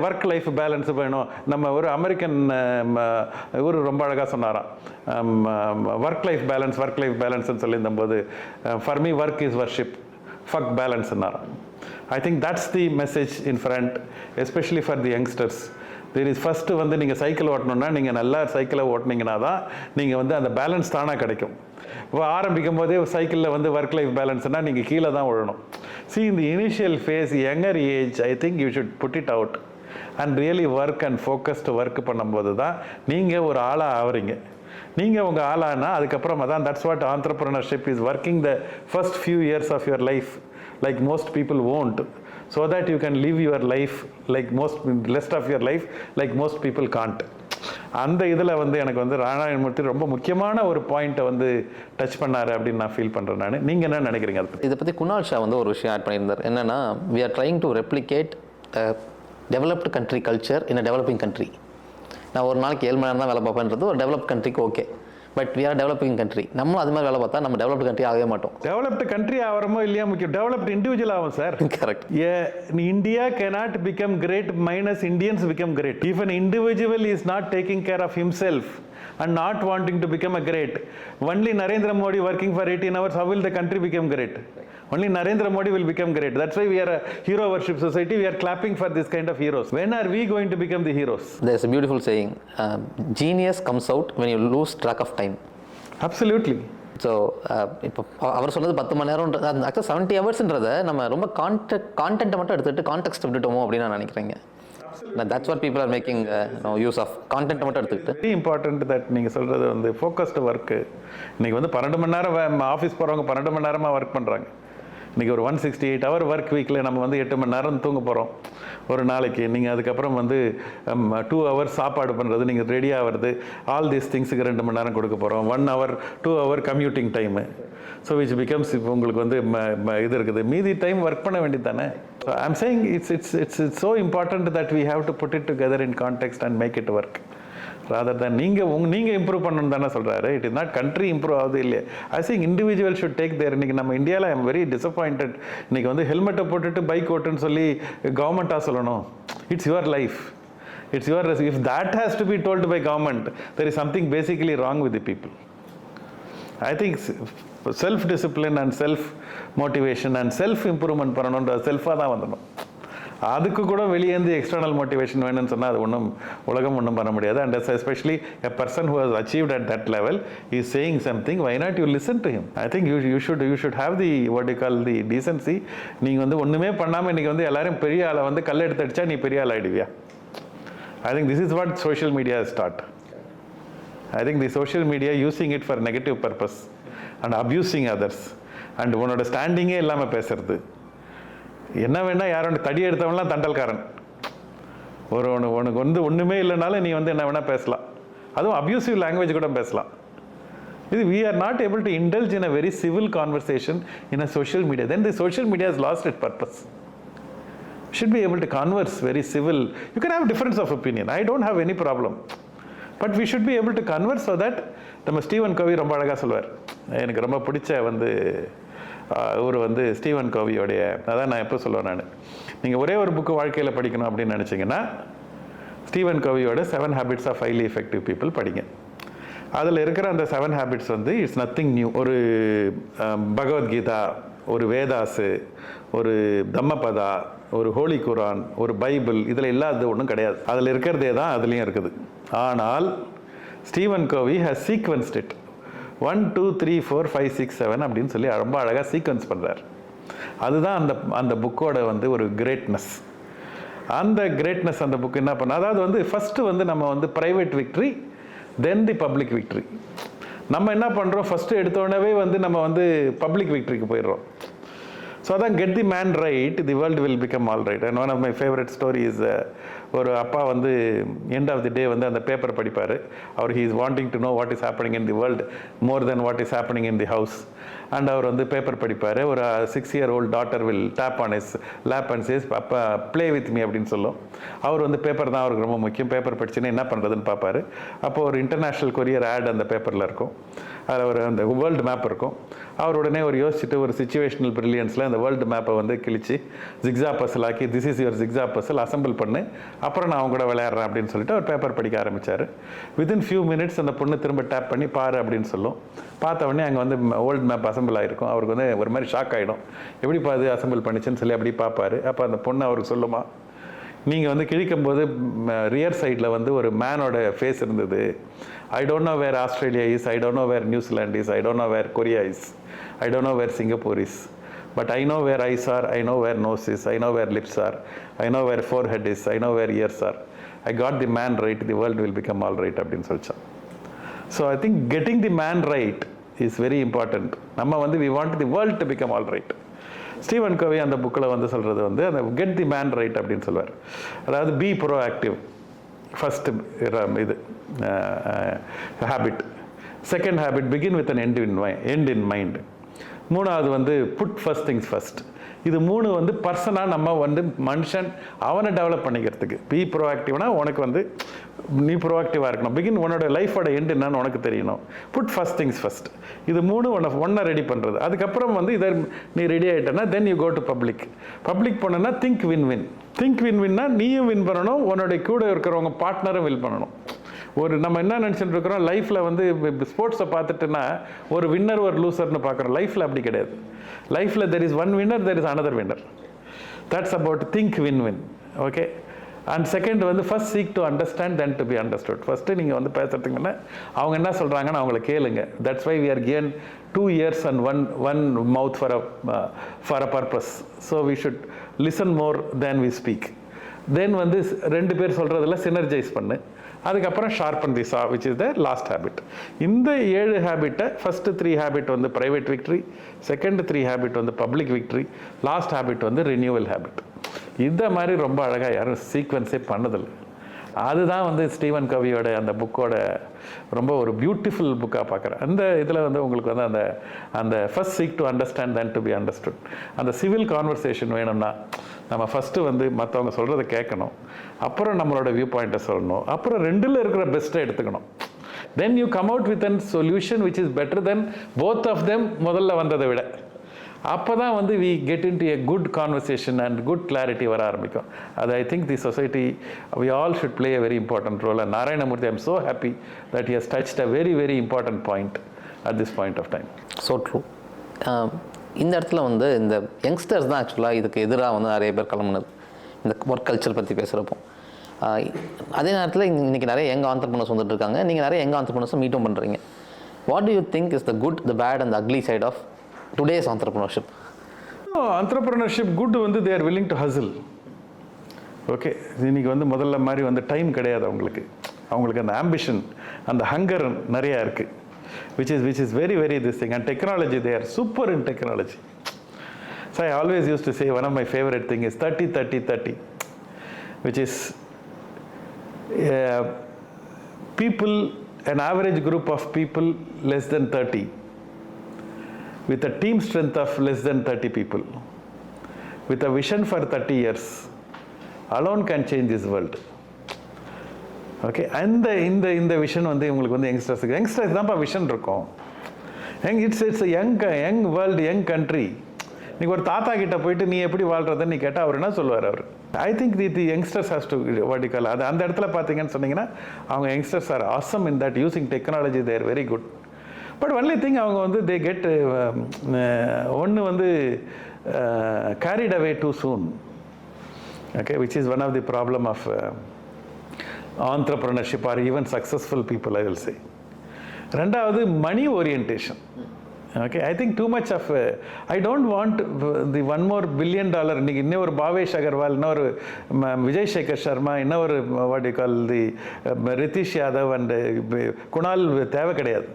ஒர்க் லைஃப் பேலன்ஸ் வேணும். நம்ம ஒரு அமெரிக்கன் இவர் ரொம்ப அழகாக சொன்னாராம், ஒர்க் லைஃப் பேலன்ஸ்ன்னு சொல்லியிருந்தபோது for me work is worship, fuck பேலன்ஸ்னாராம். I think that's the message in front, especially for the youngsters. There is first வந்து நீங்கள் சைக்கிள் ஓட்டணுன்னா நீங்கள் நல்லா சைக்கிளை ஓட்டினீங்கன்னா தான் நீங்கள் வந்து அந்த பேலன்ஸ் தானாக கிடைக்கும். இப்போ ஆரம்பிக்கும் போதே சைக்கிளில் வந்து ஒர்க் லைஃப் பேலன்ஸ்னால் நீங்கள் கீழே தான் விழணும். See, in the initial phase, younger age, I think you should put it out and really work and focused work பண்ணும்போது தான் நீங்கள் ஒரு ஆளாக ஆகிறீங்க. நீங்கள் உங்கள் ஆளானா அதுக்கப்புறமா தான் that's what entrepreneurship is, working the first few years of your life like most people won't, so that you can live your life like rest of your life like most people can't. அந்த இதில் வந்து எனக்கு வந்து ராணாயணமூர்த்தி ரொம்ப முக்கியமான ஒரு பாயிண்ட்டை வந்து டச் பண்ணார் அப்படின்னு நான் ஃபீல் பண்ணுறேன். நான் நீங்கள் என்ன நினைக்கிறீங்க அதை பற்றி? இதை பற்றி குணால் ஷா வந்து ஒரு விஷயம் ஆட் பண்ணியிருந்தார். என்னென்னா, we are trying to replicate developed country culture in a developing country. நான் ஒரு நாளைக்கு 7 மணி நேரம் தான் வேலை பார்ப்பேன்றது ஒரு டெவலப்ட் கண்ட்ரிக்கு okay. But we are developing country. நம்மளும் அது மாதிரி வேலை பார்த்தா நம்ம டெவலப்டு கண்ட்ரி ஆகவே மாட்டோம். டெவலப்டு கண்ட்ரி ஆகிறமோ இல்லையா முக்கியம், டெவலப்டு இண்டிவிஜுவல் ஆகும் sir. Correct. India cannot become great minus Indians become great. If an individual is not taking care of himself and not wanting to become a great, only Narendra Modi working for 18 hours, how will the country become great? Only Narendra Modi will become great. That's why we are a hero worship society. We are clapping for this kind of heroes. When are we going to become the heroes? There's a beautiful saying, genius comes out when you lose track of time. Absolutely. So இப்போ அவர் சொன்னது 10 மணி நேரம், ஆக்சுவலாக 70 ஹவர்ஸ்ன்றதை நம்ம ரொம்ப கான்டென்ட்டை மட்டும் எடுத்துகிட்டு context விட்டுட்டோமோ அப்படின்னு நான் நினைக்கிறேங்க. That's what people are making use of. கான்டென்ட்டை மட்டும் எடுத்துக்கிட்டு வெரி இம்பார்ட்டன்ட் தட் நீங்கள் சொல்கிறது வந்து ஃபோக்கஸ்டு ஒர்க்கு. இன்றைக்கி வந்து 12 மணி நேரம் ஆஃபீஸ் போகிறவங்க 12 மணி நேரமாக ஒர்க் பண்ணுறாங்க. இன்றைக்கி ஒரு 168 hour ஒர்க் வீக்கில் நம்ம வந்து 8 மணி நேரம் தூங்க போகிறோம் ஒரு நாளைக்கு. நீங்கள் அதுக்கப்புறம் வந்து 2 hours சாப்பாடு பண்ணுறது, நீங்கள் ரெடி ஆகிறது, ஆல் தீஸ் திங்ஸுக்கு 2 மணி நேரம் கொடுக்க போகிறோம். 1 hour 2 hour commuting time. So which becomes இப்போ உங்களுக்கு வந்து இது இருக்குது, மீதி டைம் ஒர்க் பண்ண வேண்டியது தானே. So I am saying it's so important that we have to put it together in context and make it work. Rather than நீங்கள் இம்ப்ரூவ் பண்ணணும் தானே சொல்கிறாரு. It is not country improve ஆகுது இல்லையா. I think individual should take their. இன்றைக்கி நம்ம இந்தியாவில் I am very disappointed. இன்றைக்கி வந்து ஹெல்மெட்டை போட்டுட்டு பைக் ஓட்டுன்னு சொல்லி கவர்மெண்ட்டாக சொல்லணும். It's your life, it's your. If that has to be told by government, there is something basically wrong with the people. I think self discipline and self motivation and self improvement பண்ணணுன்ற செல்ஃபாக தான் வந்துடணும். அதுக்கு கூட வெளியேந்து external motivation வேணும்னு சொன்னால் அது உலகம் ஒன்றும் பண்ண முடியாது. And especially a person who has achieved at that level is saying something, why not you listen to him? I think you should have the what you call the decency. நீங்கள் வந்து ஒன்றுமே பண்ணாமல் இன்றைக்கி வந்து எல்லாரும் பெரிய ஆளை வந்து கல் எடுத்து அடித்தா நீ பெரிய ஆள் ஆகிடுவியா? I think this is what social media start. I think the social media using it for negative purpose and abusing others and உன்னோட ஸ்டாண்டிங்கே இல்லாமல் பேசுறது. என்ன வேணா யாரோட தடி எடுத்தவன்லாம் தண்டல்காரன். உனக்கு வந்து ஒன்றுமே இல்லைனாலும் நீ வந்து என்ன வேணால் பேசலாம். அதுவும் அப்யூசிவ் லாங்குவேஜ் கூட பேசலாம். இது we are not able to indulge in a very civil conversation in a social media. Then the social media has lost its purpose. Should be able to converse very civil. You can have difference of opinion. I don't have any problem. But we should be able to converse so that நம்ம Steven கோவி ரொம்ப அழகாக சொல்லுவார். எனக்கு ரொம்ப பிடிச்ச வந்து இவர் வந்து ஸ்டீவன் கோவியோடைய, அதான் நான் எப்போ சொல்லுவேன், நீங்கள் ஒரே ஒரு புக்கு வாழ்க்கையில் படிக்கணும் அப்படின்னு நினச்சிங்கன்னா Steven கோவியோட 7 Habits of Highly Effective People படிங்க. அதில் இருக்கிற அந்த 7 habits வந்து இட்ஸ் நத்திங் நியூ. ஒரு பகவத்கீதா, ஒரு வேதாஸு, ஒரு தம்மபதா, ஒரு ஹோலி குரான், ஒரு பைபிள், இதில் இல்லாதது ஒன்றும் கிடையாது. அதில் இருக்கிறதே தான் அதுலேயும் இருக்குது. ஆனால் ஸ்டீவன் கோவி ஹஸ் சீக்வன்ஸ்ட் இட் 1 2 3 4 5 6 7 அப்படின்னு சொல்லி ரொம்ப அழகாக சீக்வன்ஸ் பண்ணுறார். அதுதான் அந்த புக்கோட வந்து ஒரு கிரேட்னஸ். அந்த கிரேட்னஸ் அந்த புக் என்ன பண்ண, அதாவது வந்து ஃபஸ்ட்டு வந்து நம்ம வந்து private victory, then the public victory. நம்ம என்ன பண்ணுறோம், ஃபஸ்ட்டு எடுத்தோடனே வந்து நம்ம வந்து பப்ளிக் விக்ட்ரிக்கு போயிடுறோம். ஸோ அதான் get the man right the world will become all right. And one of my favourite story is ஒரு அப்பா வந்து எண்ட் ஆஃப் தி டே வந்து அந்த பேப்பர் படிப்பார். அவர் he is wanting to know what is happening in the world more than what is happening in the house. And அவர் வந்து paper படிப்பார். ஒரு 6-year-old daughter will tap on his lap and says அப்பா play with me அப்படின்னு சொல்லும். அவர் வந்து paper தான் அவருக்கு ரொம்ப முக்கியம். பேப்பர் படிச்சுன்னா என்ன பண்ணுறதுன்னு பார்ப்பாரு. அப்போது ஒரு இன்டர்நேஷ்னல் கொரியர் ஆட் அந்த பேப்பரில் இருக்கும். அதில் ஒரு அந்த வேர்ல்டு மேப் இருக்கும். அவர் உடனே ஒரு யோசிச்சுட்டு ஒரு சிச்சுவேஷனல் பிரில்லியன்ஸில் அந்த வேர்ல்டு மேப்பை வந்து கிழிச்சு ஜிக்ஸா பசில் ஆக்கி this is your jigsaw puzzle assemble பண்ணு, அப்புறம் நான் அவங்க கூட விளையாடுறேன் அப்படின்னு சொல்லிட்டு அவர் பேப்பர் படிக்க ஆரம்பித்தார். வித்தின் ஃபியூ மினிட்ஸ் அந்த பொண்ணு திரும்ப டேப் பண்ணி பாரு அப்படின்னு சொல்லும். பார்த்த உடனே அங்கே வந்து வேர்ல்டு மேப் அசம்பிள் ஆகிருக்கும். அவருக்கு வந்து ஒரு மாதிரி ஷாக் ஆகிடும். எப்படி பாது அசம்பிள் பண்ணிச்சுன்னு சொல்லி அப்படி பார்ப்பாரு. அப்போ அந்த பொண்ணு அவருக்கு சொல்லுமா, நீங்கள் வந்து கிழிக்கும் போது ரியர் சைடில் வந்து ஒரு மேனோட ஃபேஸ் இருந்தது. I don't know where Australia is, I don't know where New Zealand is, I don't know where Korea is, I don't know where Singapore is, but I know where eyes are, I know where nose is, I know where lips are, I know where forehead is, I know where ears are, I got the man right the world will become all right அப்படின்னு சொல்லிச்சான். So I think getting the man right is very important. நம்ம வந்து we want the world to become all right. Stephen Covey அந்த புக்கில் வந்து சொல்கிறது வந்து அந்த கெட் தி மேன் ரைட் அப்படின்னு சொல்லுவார். அதாவது பி ப்ரோ ஆக்டிவ் ஃபஸ்ட்டு இது habit. Second habit begin with an end in mind. மூணாவது வந்து புட் ஃபர்ஸ்ட் திங்ஸ் ஃபர்ஸ்ட். இது மூணு வந்து பர்சனாக நம்ம வந்து மனுஷன் அவனை டெவலப் பண்ணிக்கிறதுக்கு. பி ப்ரோஆக்டிவ்னா உனக்கு வந்து நீ ப்ரோஆக்டிவாக இருக்கணும். பிகின் உன்னோட லைஃபோட எண்ட் என்னன்னு உனக்கு தெரியணும். Put first things first. இது மூணு ஒன்றை ரெடி பண்ணுறது. அதுக்கப்புறம் வந்து இதை நீ ரெடி ஆகிட்டேன்னா then you go to public. Public பண்ணனா think win win. Think win வின்னா நீயும் வின் பண்ணணும், உன்னோட கூட இருக்கிறவங்க பார்ட்னரும் வின் பண்ணணும். ஒரு நம்ம என்ன நினச்சிட்டு இருக்கிறோம் லைஃப்பில் வந்து ஸ்போர்ட்ஸை பார்த்துட்டுன்னா ஒரு வின்னர் ஒரு லூசர்னு பார்க்குறோம். லைஃப்பில் அப்படி கிடையாது. லைஃப்பில் there is one winner, there is another winner. That's about think win win. Okay. And second வந்து first seek to understand then to be understood. First நீங்கள் வந்து பேசுறதுக்கு முன்னே அவங்க என்ன சொல்கிறாங்கன்னு அவங்கள கேளுங்க. That's why we are given 2 ears and one mouth for a purpose. So we should listen more than we speak. தென் வந்து 2 பேர் சொல்கிறதில் சினர்ஜைஸ் பண்ணு. அதுக்கப்புறம் ஷார்பன் தி சா which is the last habit. இந்த 7 ஹேபிட்டை ஃபஸ்ட்டு 3 ஹேபிட் வந்து ப்ரைவேட் விக்ட்ரி, செகண்ட் 3 ஹேபிட் வந்து public victory, last habit வந்து renewal habit. இந்த மாதிரி ரொம்ப அழகாக யாரும் சீக்வன்ஸே பண்ணதில்லை. அதுதான் வந்து ஸ்டீவன் கவியோட அந்த புக்கோட ரொம்ப ஒரு பியூட்டிஃபுல் புக்காக பார்க்குறேன். அந்த இதில் வந்து உங்களுக்கு வந்து அந்த first seek to understand then to be understood. அந்த சிவில் கான்வர்சேஷன் வேணும்னா நம்ம ஃபஸ்ட்டு வந்து மற்றவங்க சொல்கிறத கேட்கணும், அப்புறம் நம்மளோட வியூ பாயிண்ட்டை சொல்லணும், அப்புறம் 2ல் இருக்கிற பெஸ்ட்டை எடுத்துக்கணும். Then you come out with an solution which is better than both of them முதல்ல வந்ததை விட. அப்போ தான் வந்து we get into a good conversation and good clarity வர ஆரம்பிக்கும். அது I think the society we all should play a very important role. And Narayana Murthy I am so happy that he has touched a very very important point at this point of time. So true. இந்த இடத்துல வந்து இந்த youngsters தான் ஆக்சுவலாக இதுக்கு எதிராக வந்து நிறைய பேர் கிளம்புனது இந்த ஒர்க் கல்ச்சர் பற்றி பேசுகிறப்போ. அதே நேரத்தில் இன்றைக்கி நிறைய யங் ஆண்டர்ப்ரனர்ஸ் வந்துட்டு இருக்காங்க. நீங்கள் நிறைய யங் ஆண்டர்ப்ரனர்ஸை மீட்டும் பண்ணுறீங்க. What do you think is the good, the bad and the ugly side of today's entrepreneurship? entrepreneurship good வந்து they are willing to hustle. Okay. இன்றைக்கி வந்து முதல்ல மாதிரி வந்து டைம் கிடையாது அவங்களுக்கு அந்த ஆம்பிஷன் அந்த ஹங்கர் நிறையா இருக்குது. which is very very this thing. And technology, they are super in technology. So I always used to say one of my favorite thing is 30-30-30, which is people, an average group of people less than 30 with a team strength of less than 30 people with a vision for 30 years alone can change this world. Okay. இந்த vision வந்து உங்களுக்கு வந்து youngsters தான்ப்பா vision இருக்கும். It's young world, young country. நீங்கள் ஒரு தாத்தா கிட்ட போயிட்டு நீ எப்படி வாழ்கிறதுன்னு நீ கேட்டால் அவர் என்ன சொல்லுவார்? அவர் I think the youngsters has to vertical. அந்த இடத்துல பார்த்தீங்கன்னு சொன்னீங்கன்னா அவங்க youngsters are awesome in that using technology, they're very good. But only thing அவங்க வந்து தே கெட் ஒன்று வந்து carried away too soon. Okay. Which is one of the problem of entrepreneurship or even successful people, I will say. ரெண்டாவது money orientation. Okay. I think too much of I don't want the $1 more billion. இன்னைக்கு இன்னொரு பாவேஷ் அகர்வால், இன்னொரு விஜய் சேகர் சர்மா, இன்னொரு what you call the Rithish Yadav and Kunal தேவை கிடையாது.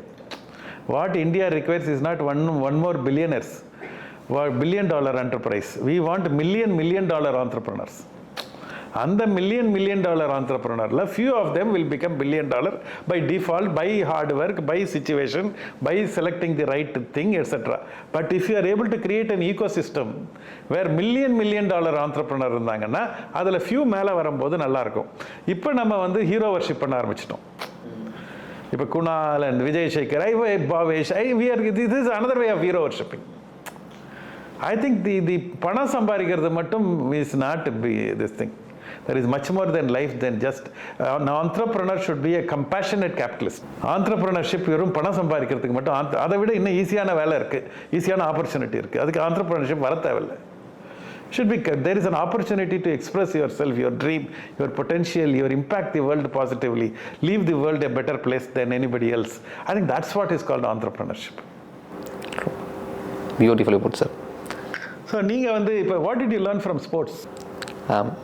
What India requires is not one more billionaires. $1 billion enterprise. We want million dollar entrepreneurs. அந்த million dollar entrepreneurல few of them will become $1 billion by default, by hard work, by situation, by selecting the right thing, etc. But if you are able to create an ecosystem where million dollar entrepreneur இருந்தாங்கன்னா அதில் few மேலே வரும்போது நல்லா இருக்கும். இப்போ நம்ம வந்து hero worship பண்ண ஆரம்பிச்சிட்டோம். இப்போ Kunal and Vijay Shekhar, Bhavesh, this is another way of hero worshipping. I think the பணம் சம்பாதிக்கிறது மட்டும் is not this thing. There is much more than life than just an entrepreneur should be a compassionate capitalist. Entrepreneurship வெறும் பணம் சம்பாதிக்கிறதுக்கு மட்டும், அதை விட இன்னும் ஈஸியான வேலை இருக்குது, ஈஸியான ஆப்பர்ச்சுனிட்டி இருக்குது. அதுக்கு entrepreneurship வர தேவையில்லை. Should be, there is an opportunity to express yourself, your dream, your potential, your impact the world positively, leave the world a better place than anybody else. I think that's what is called entrepreneurship. Beautifully put, sir. So நீங்கள் வந்து இப்போ what did you learn from sports?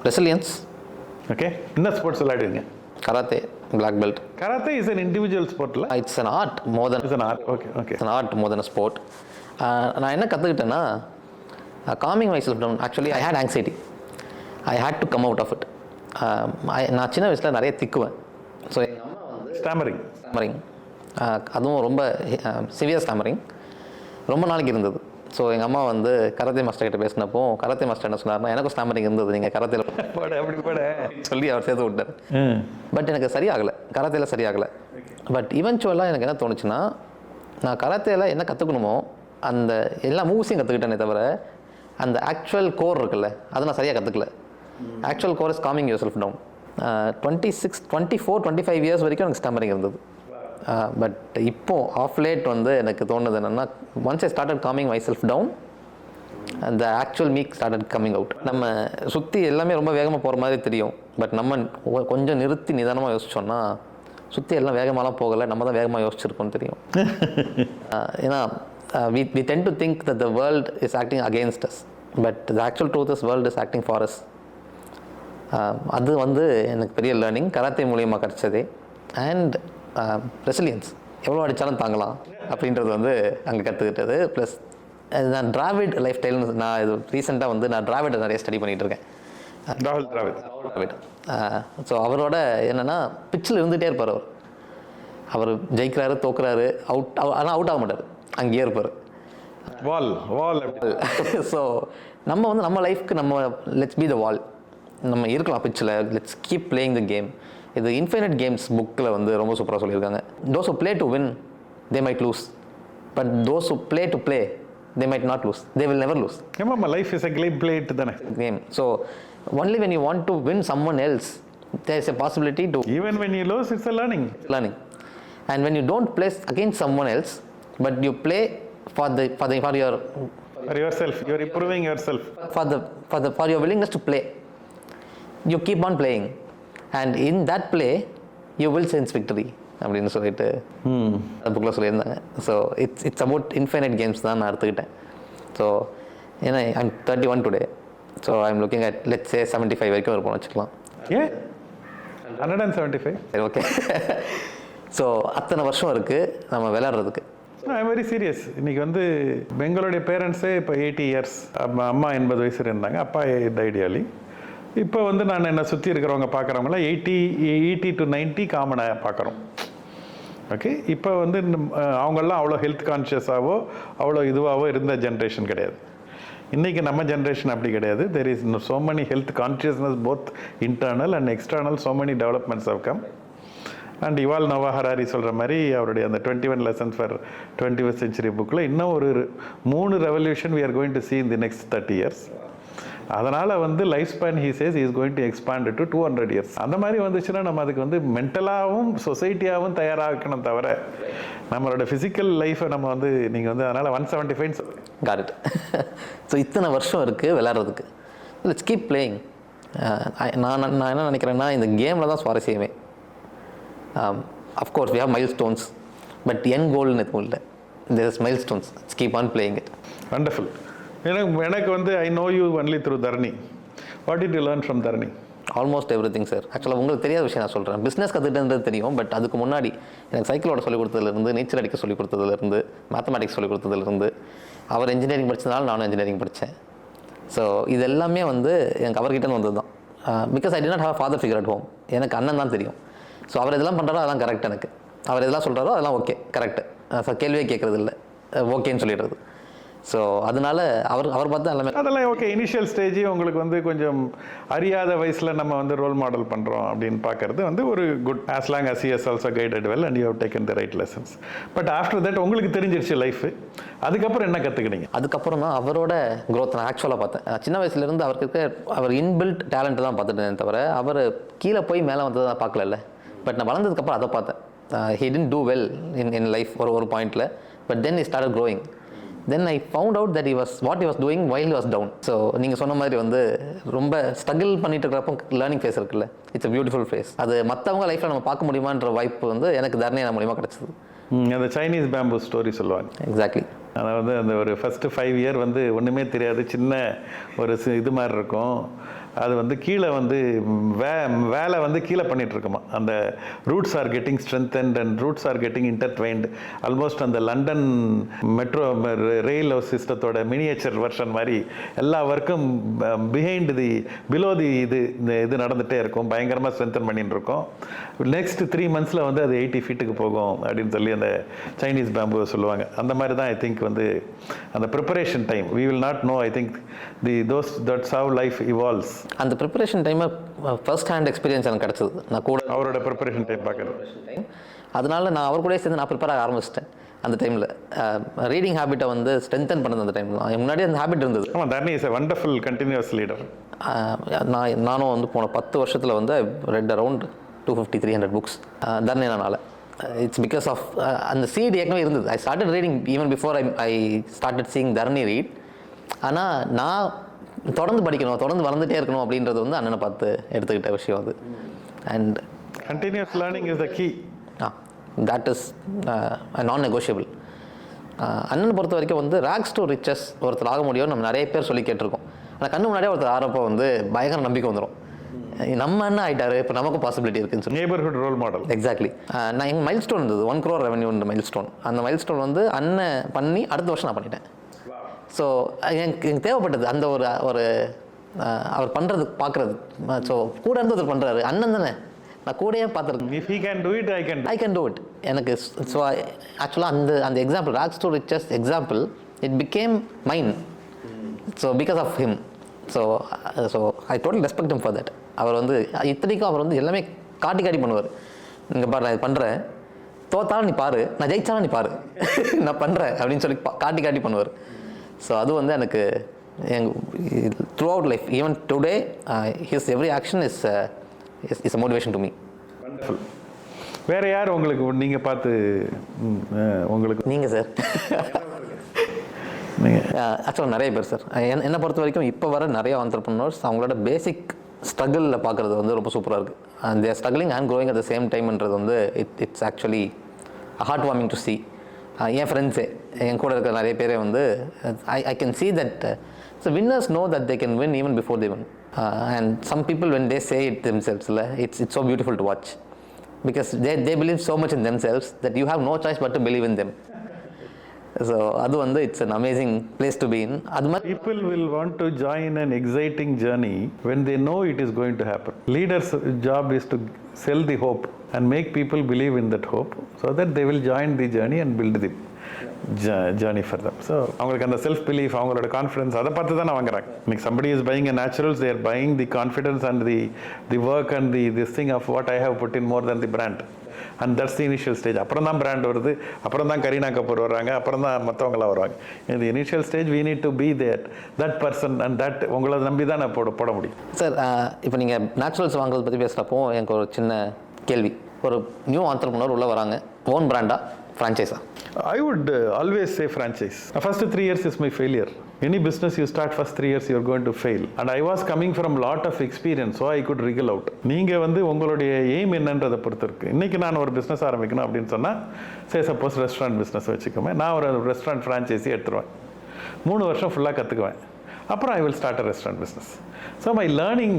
Resilience. Okay, என்ன sports விளையாடுவீங்க? Karate, black belt. Karate is an individual sport, la? It's an art more than. It's an art. Okay. It's an art more than a sport. நான் என்ன கற்றுக்கிட்டேன்னா, calming myself down. Actually, I had anxiety. I had to come out of it. நான் சின்ன வயசில் நிறைய திக்குவேன். So எங்கள் அம்மா வந்து stammering, அதுவும் ரொம்ப சிவியர் ஸ்டாமரிங் ரொம்ப நாளைக்கு இருந்தது. ஸோ எங்கள் அம்மா வந்து கராத்தே மாஸ்டர் கிட்ட பேசினப்போ கராத்தே மாஸ்டர் என்ன சொன்னார்னா, எனக்கும் ஸ்டாமரிங் இருந்தது, நீங்கள் கராத்தேல சொல்லி அவர் சேர்த்து விட்டார். பட் எனக்கு சரியாகலை, கராத்தேல சரியாகலை. பட் இவென்ச்சுவலாக எனக்கு என்ன தோணுச்சுன்னா, நான் கராத்தேல என்ன கற்றுக்கணுமோ அந்த எல்லா மூவ்ஸையும் கற்றுக்கிட்டேனே தவிர அந்த ஆக்சுவல் கோர் இருக்குல்ல, அதை நான் சரியாக கற்றுக்கல. Actual core is calming yourself down. 24-25 years வரைக்கும் எனக்கு ஸ்டாமரிங் இருந்தது. பட் இப்போ ஆஃப் லேட் வந்து எனக்கு தோணுது என்னென்னா, once I started calming myself down, அந்த actual me started coming out. நம்ம சுற்றி எல்லாமே ரொம்ப வேகமாக போகிற மாதிரி தெரியும். பட் நம்ம கொஞ்சம் நிறுத்தி நிதானமாக யோசிச்சோன்னா சுற்றி எல்லாம் வேகமாகலாம் போகலை, நம்ம தான் வேகமாக யோசிச்சிருக்கோம்னு தெரியும். ஏன்னா we tend to think that the world is acting against us, but the actual truth is world is acting for us. அது வந்து எனக்கு பெரிய லேர்னிங் கராத்தே மூலியமாக கிடச்சது. அண்ட் ரெசிலியன்ஸ், எவ்வளோ அடித்தாலும் தாங்கலாம் அப்படின்றது வந்து அங்கே கற்றுக்கிட்டது. ப்ளஸ் நான் டிராவிட் லைஃப் ஸ்டைல்னு நான் இது ரீசெண்டாக வந்து நான் டிராவிடை நிறைய ஸ்டடி பண்ணிகிட்டு இருக்கேன். டிராவிட். ஸோ அவரோட என்னென்னா, பிச்சில் இருந்துகிட்டே இருப்பார். அவர் ஜெயிக்கிறாரு, தோக்குறாரு, ஆனால் அவுட் ஆக மாட்டார், அங்கேயே இருப்பார். ஸோ நம்ம வந்து நம்ம லைஃப்க்கு நம்ம லெட்ஸ் பி த வால், நம்ம இருக்கலாம் பிச்சில், let's keep playing the game. இது இன்ஃபைனைட் கேம்ஸ் புக்கில் வந்து ரொம்ப சூப்பராக சொல்லியிருக்காங்க. Those who play to win they might lose, but those who play to play they might not lose, they will never lose. Life is a game played game. So only when you want to win someone else, there is a possibility to, even when you lose, it's a learning. And when you don't play against someone else, but you play for yourself, you're improving yourself, for your willingness to play, you keep on playing, and in that play you will sense victory அப்படின்னு சொல்லிட்டு அந்த புக்கில் சொல்லியிருந்தாங்க. So it's about infinite games தான் நான் எடுத்துக்கிட்டேன். So ஏன்னா I'm 31 today, so I'm looking at let's say 75 வரைக்கும் இருப்போம் வச்சுக்கலாம். 175 சரி, ஓகே. ஸோ அத்தனை வருஷம் இருக்குது நம்ம விளையாடுறதுக்கு. I'm very serious. இன்றைக்கி வந்து எங்களுடைய பேரண்ட்ஸே இப்போ 80 இயர்ஸ், அம்மா 80 வயசு இருந்தாங்க, அப்பா டைடியாலி. இப்போ வந்து நான் என்னை சுற்றி இருக்கிறவங்க பார்க்குறவங்களாம் 80 to 90 காமனாக பார்க்குறோம். ஓகே, இப்போ வந்து அவங்கெல்லாம் அவ்வளோ ஹெல்த் கான்ஷியஸாகவோ அவ்வளோ இதுவாகவோ இருந்த ஜென்ரேஷன் கிடையாது. இன்றைக்கி நம்ம ஜென்ரேஷன் அப்படி கிடையாது. There is so many health consciousness, both internal and external, so many developments have come. And Yuval Noah Harari சொல்கிற மாதிரி அவருடைய அந்த 21 lessons for 21st century புக்கில் இன்னும் ஒரு 3 revolution we are going to see in the next 30 years. அதனால் வந்து life span he says he is going to expand to 200 years. அந்த மாதிரி வந்துச்சுன்னா நம்ம அதுக்கு வந்து மென்டலாகவும் சொசைட்டியாகவும் தயாராகணும் தவிர நம்மளோட ஃபிசிக்கல் லைஃப்பை நம்ம வந்து நீங்கள் வந்து அதனால் 175 got it. ஸோ இத்தனை வருஷம் இருக்குது விளையாடுறதுக்கு. Let's keep playing. நான் என்ன நினைக்கிறேன்னா, இந்த கேமில் தான் சுவாரஸ்யமே. Of course we have milestones, but என் கோல்னு எதுவும் இல்லை. there is milestones. Let's keep on playing it. Wonderful. எனக்கு வந்து I know you only through Dharni. What did you learn from Dharni? Almost every thing sir. ஆக்சுவலாக உங்களுக்கு தெரியாத விஷயம் நான் சொல்கிறேன். பிஸ்னஸ் கற்றுக்கிட்டது தெரியும், பட் அதுக்கு முன்னாடி எனக்கு சைக்கிளோட சொல்லிக் கொடுத்ததுலேருந்து, நீச்சல் அடிக்க சொல்லிக் கொடுத்ததுலேருந்து, மேத்தமெட்டிக்ஸ் சொல்லிக் கொடுத்ததுலேருந்து, அவர் இன்ஜினியரிங் படித்ததுனால நானும் இன்ஜினியரிங் படித்தேன். ஸோ இது எல்லாமே வந்து எனக்கு அவர்கிட்ட வந்தது தான். Because I did not have father figure at home. எனக்கு அண்ணன் தான் தெரியும். ஸோ அவர் இதெல்லாம் பண்ணுறாரோ அதெல்லாம் கரெக்ட். எனக்கு அவர் எதெல்லாம் சொல்கிறாரோ அதெல்லாம் ஓகே, கரெக்டு. கேள்வியே கேட்குறது இல்லை, ஓகேன்னு சொல்லிடுறது. ஸோ அதனால அவர் பார்த்து எல்லாமே அதெல்லாம் ஓகே. இனிஷியல் ஸ்டேஜ் உங்களுக்கு வந்து கொஞ்சம் அறியாத வயசில் நம்ம வந்து ரோல் மாடல் பண்ணுறோம் அப்படின்னு பார்க்கறது வந்து ஒரு good, as long as he has also guided well and you have taken the right lessons. But after that உங்களுக்கு தெரிஞ்சிருச்சு லைஃப். அதுக்கப்புறம் என்ன கற்றுக்கிட்டீங்க? அதுக்கப்புறம் தான் அவரோட க்ரோத் நான் ஆக்சுவலாக பார்த்தேன். சின்ன வயசுலேருந்து அவருக்கு இருக்க அவர் இன்பில்ட் டேலண்ட் தான் பார்த்துட்டேன் தவிர அவர் கீழே போய் மேலே வந்ததை தான் பார்க்கல. பட் நான் வளர்ந்ததுக்கப்புறம் அதை பார்த்தேன். he didn't do well in life ஒரு பாயிண்டில். But then he started growing. Then I found out that what he was doing while he was down. So நீங்கள் சொன்ன மாதிரி வந்து ரொம்ப ஸ்ட்ரகிள் பண்ணிட்டு இருக்கிறப்போ லேர்னிங் ஃபேஸ் இருக்குல்ல, இட்ஸ் a பியூட்டிஃபுல் ஃபேஸ். அது மற்றவங்க லைஃப்பில் நம்ம பார்க்க முடியுமான்ற வாய்ப்பு வந்து எனக்கு தர்ணி மூலியமாக கிடச்சிது. அந்த சைனீஸ் பேம்பு ஸ்டோரி சொல்லுவாங்க. எக்ஸாக்ட்லி. அதாவது அந்த ஒரு ஃபஸ்ட்டு 5 இயர் வந்து ஒன்றுமே தெரியாது, சின்ன ஒரு இது மாதிரி இருக்கும். அது வந்து கீழே வந்து வேலை வந்து கீழே பண்ணிகிட்டு இருக்குமா. அந்த roots are getting strengthened and roots are getting intertwined. Almost அந்த லண்டன் மெட்ரோ ரெயில் சிஸ்டத்தோட மினியேச்சர் வெர்ஷன் மாதிரி எல்லா ஒர்க்கும் பிலோ தி இது நடந்துகிட்டே இருக்கும். பயங்கரமாக ஸ்ட்ரென்தன் பண்ணிட்டு இருக்கோம். நெக்ஸ்ட் 3 மந்த்ஸில் வந்து அது 80 ஃபீட்டுக்கு போகும் அப்படின்னு சொல்லி அந்த சைனீஸ் பேம்புவை சொல்லுவாங்க. அந்த மாதிரி தான் ஐ திங்க் வந்து அந்த preparation time we will not know. I think that's how life evolves. அந்த ப்ரிப்பரேஷன் டைமை ஃபர்ஸ்ட் ஹேண்ட் எக்ஸ்பீரியன்ஸ் எனக்கு கிடச்சிது. நான் கூட அவரோட ப்ரிப்பரேஷன் டைம் பார்க்குறது. அதனால நான் அவர் கூட சேர்ந்து நான் ப்ரிப்பேர் ஆக ஆரம்பிச்சிட்டேன். அந்த டைமில் ரீடிங் ஹேபிட்டை வந்து ஸ்ட்ரென்தன் பண்ணது அந்த டைமில். முன்னாடி அந்த ஹேபிட் இருந்தது. ஆமாம், Dharani is a wonderful continuous leader. நானும் வந்து போன 10 வருஷத்தில் வந்து ரெட் அரவுண்ட் 250-300 புக்ஸ் தர்ணினால. இட்ஸ் பிகாஸ் ஆஃப் அந்த சீட் ஏற்கனவே இருந்தது. I started reading even before I started seeing Dharani read. ஆனால் நான் தொடர்ந்து படிக்கணும், தொடர்ந்து வளர்ந்துட்டே இருக்கணும் அப்படின்றது வந்து அண்ணனை பார்த்து எடுத்துக்கிட்ட விஷயம் அது. And continuous learning is the key. That is nonnegotiable. அண்ணனை பொறுத்த வரைக்கும் வந்து ராக்ஸ் டு ரிச்சஸ் ஒருத்தர் ஆக முடியும்னு நம்ம நிறைய பேர் சொல்லி கேட்டிருக்கோம். ஆனால் கண்ணு முன்னாடியே ஒருத்தர் ஆகிறப்போ வந்து பயங்கர நம்பிக்கை வந்துடும். நம்ம அண்ணன் ஆகிட்டாரு, இப்போ நமக்கும் பாசிபிலிட்டி இருக்குன்னு சொல்லி. Neighbourhood role model. எக்ஸாக்ட்லி. நான் எங்கள் மைல் ஸ்டோன் இருந்தது 1 crore ரெவன்யூன்ற மைல் ஸ்டோன். அந்த மைல் ஸ்டோன் வந்து அண்ணன் பண்ணி அடுத்த வருஷம் நான் பண்ணிட்டேன். ஸோ எனக்கு தேவைப்பட்டது அந்த ஒரு அவர் பண்ணுறது பார்க்குறது. ஸோ கூட இருந்து ஒருத்தர் பண்ணுறாரு, அண்ணன் தானே, நான் கூடயே பார்த்துருக்கேன். If he can do it, I can do it. எனக்கு ஸோ ஆக்சுவலாக அந்த example rags to riches example it became mine. So because of him. So I total respect him for that. அவர் வந்து இத்தனைக்கும் அவர் வந்து எல்லாமே காட்டி பண்ணுவார். இங்கே பாரு, நான் பண்ணுறேன், தோத்தாலும் நீ பாரு, நான் ஜெயிச்சாலும் நீ பாரு, நான் பண்ணுறேன் அப்படின்னு சொல்லி காட்டி பண்ணுவார். ஸோ அது வந்து எனக்கு through out life even today his every action is a motivation to me. Wonderful. வேறு யார் உங்களுக்கு நீங்கள் பார்த்து உங்களுக்கு? நீங்கள் சார். ஆக்சுவலாக நிறைய பேர் சார். என்னை பொறுத்த வரைக்கும் இப்போ வர நிறைய entrepreneurs அவங்களோட பேசிக் ஸ்ட்ரகிளில் பார்க்குறது வந்து ரொம்ப சூப்பராக இருக்குது. And they're struggling and growing at the same டைம்ன்றது வந்து it's actually heart warming to see. என் ஃப்ரெண்ட்ஸே, என் கூட இருக்கிற நிறைய பேரே வந்து I can see that so winners know that they can win even before they win. And some people when they say it themselves, it's so beautiful to watch because they believe so much in themselves that you have no choice but to believe in them. So அது வந்து it's an amazing place to be in. அது மாதிரி people will want to join an exciting journey when they know it is going to happen. Leaders job is to sell the hope and make people believe in that hope so that they will join the journey and build the journey for them. So அவங்களுக்கு அந்த self belief, அவங்களோட confidence அதை பார்த்து தான் வாங்குறாங்க. இன்னைக்கு somebody is buying a naturals, they are buying the confidence and the work and this thing of what I have put in more than the brand. And that's the initial stage. அப்புறம் தான் brand வருது, அப்புறம் தான் கரீனா கபூர் வர்றாங்க, அப்புறம் தான் மற்றவங்களாம் வருவாங்க. In the initial stage we need to be that person and that உங்களை நம்பி தான் நான் போட முடியும். சார், இப்போ நீங்கள் நேச்சுரல்ஸ் வாங்குறது பற்றி பேசுகிறப்போ எனக்கு ஒரு சின்ன கேள்வி. ஒரு நியூ entrepreneur உள்ள வராங்க, ஓன் பிராண்டா ஃப்ரான்ச்சைஸா? I would always say franchise. The first 3 years is my failure. Any business you start first 3 years you are going to fail. And I was coming from lot of experience, so I could wriggle out. நீங்கள் வந்து உங்களுடைய aim என்னன்றதை பொறுத்து இருக்குது. இன்றைக்கி நான் ஒரு business ஆரம்பிக்கணும் அப்படின்னு சொன்னால், சப்போஸ் ரெஸ்டாரண்ட் பிஸ்னஸ் வச்சுக்கோமே, நான் ஒரு ரெஸ்டாரண்ட் ஃப்ரான்ச்சைஸி எடுத்துருவேன். 3 வருஷம் ஃபுல்லாக கற்றுக்குவேன். அப்புறம் I will start a restaurant business. So my learning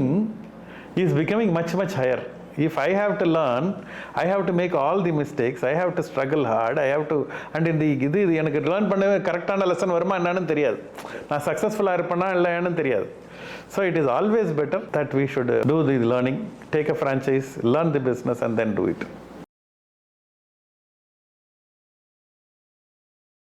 is becoming much higher. If I have to learn, I have to make all the mistakes, I have to struggle hard, I have to, and in the இது எனக்கு learn பண்ணவே கரெக்டான lesson வருமா என்னன்னு தெரியாது, நான் சக்ஸஸ்ஃபுல்லாக இருப்பேனா இல்லைன்னு தெரியாது. So it is always better that we should do the learning, take a franchise, learn the business and then do it.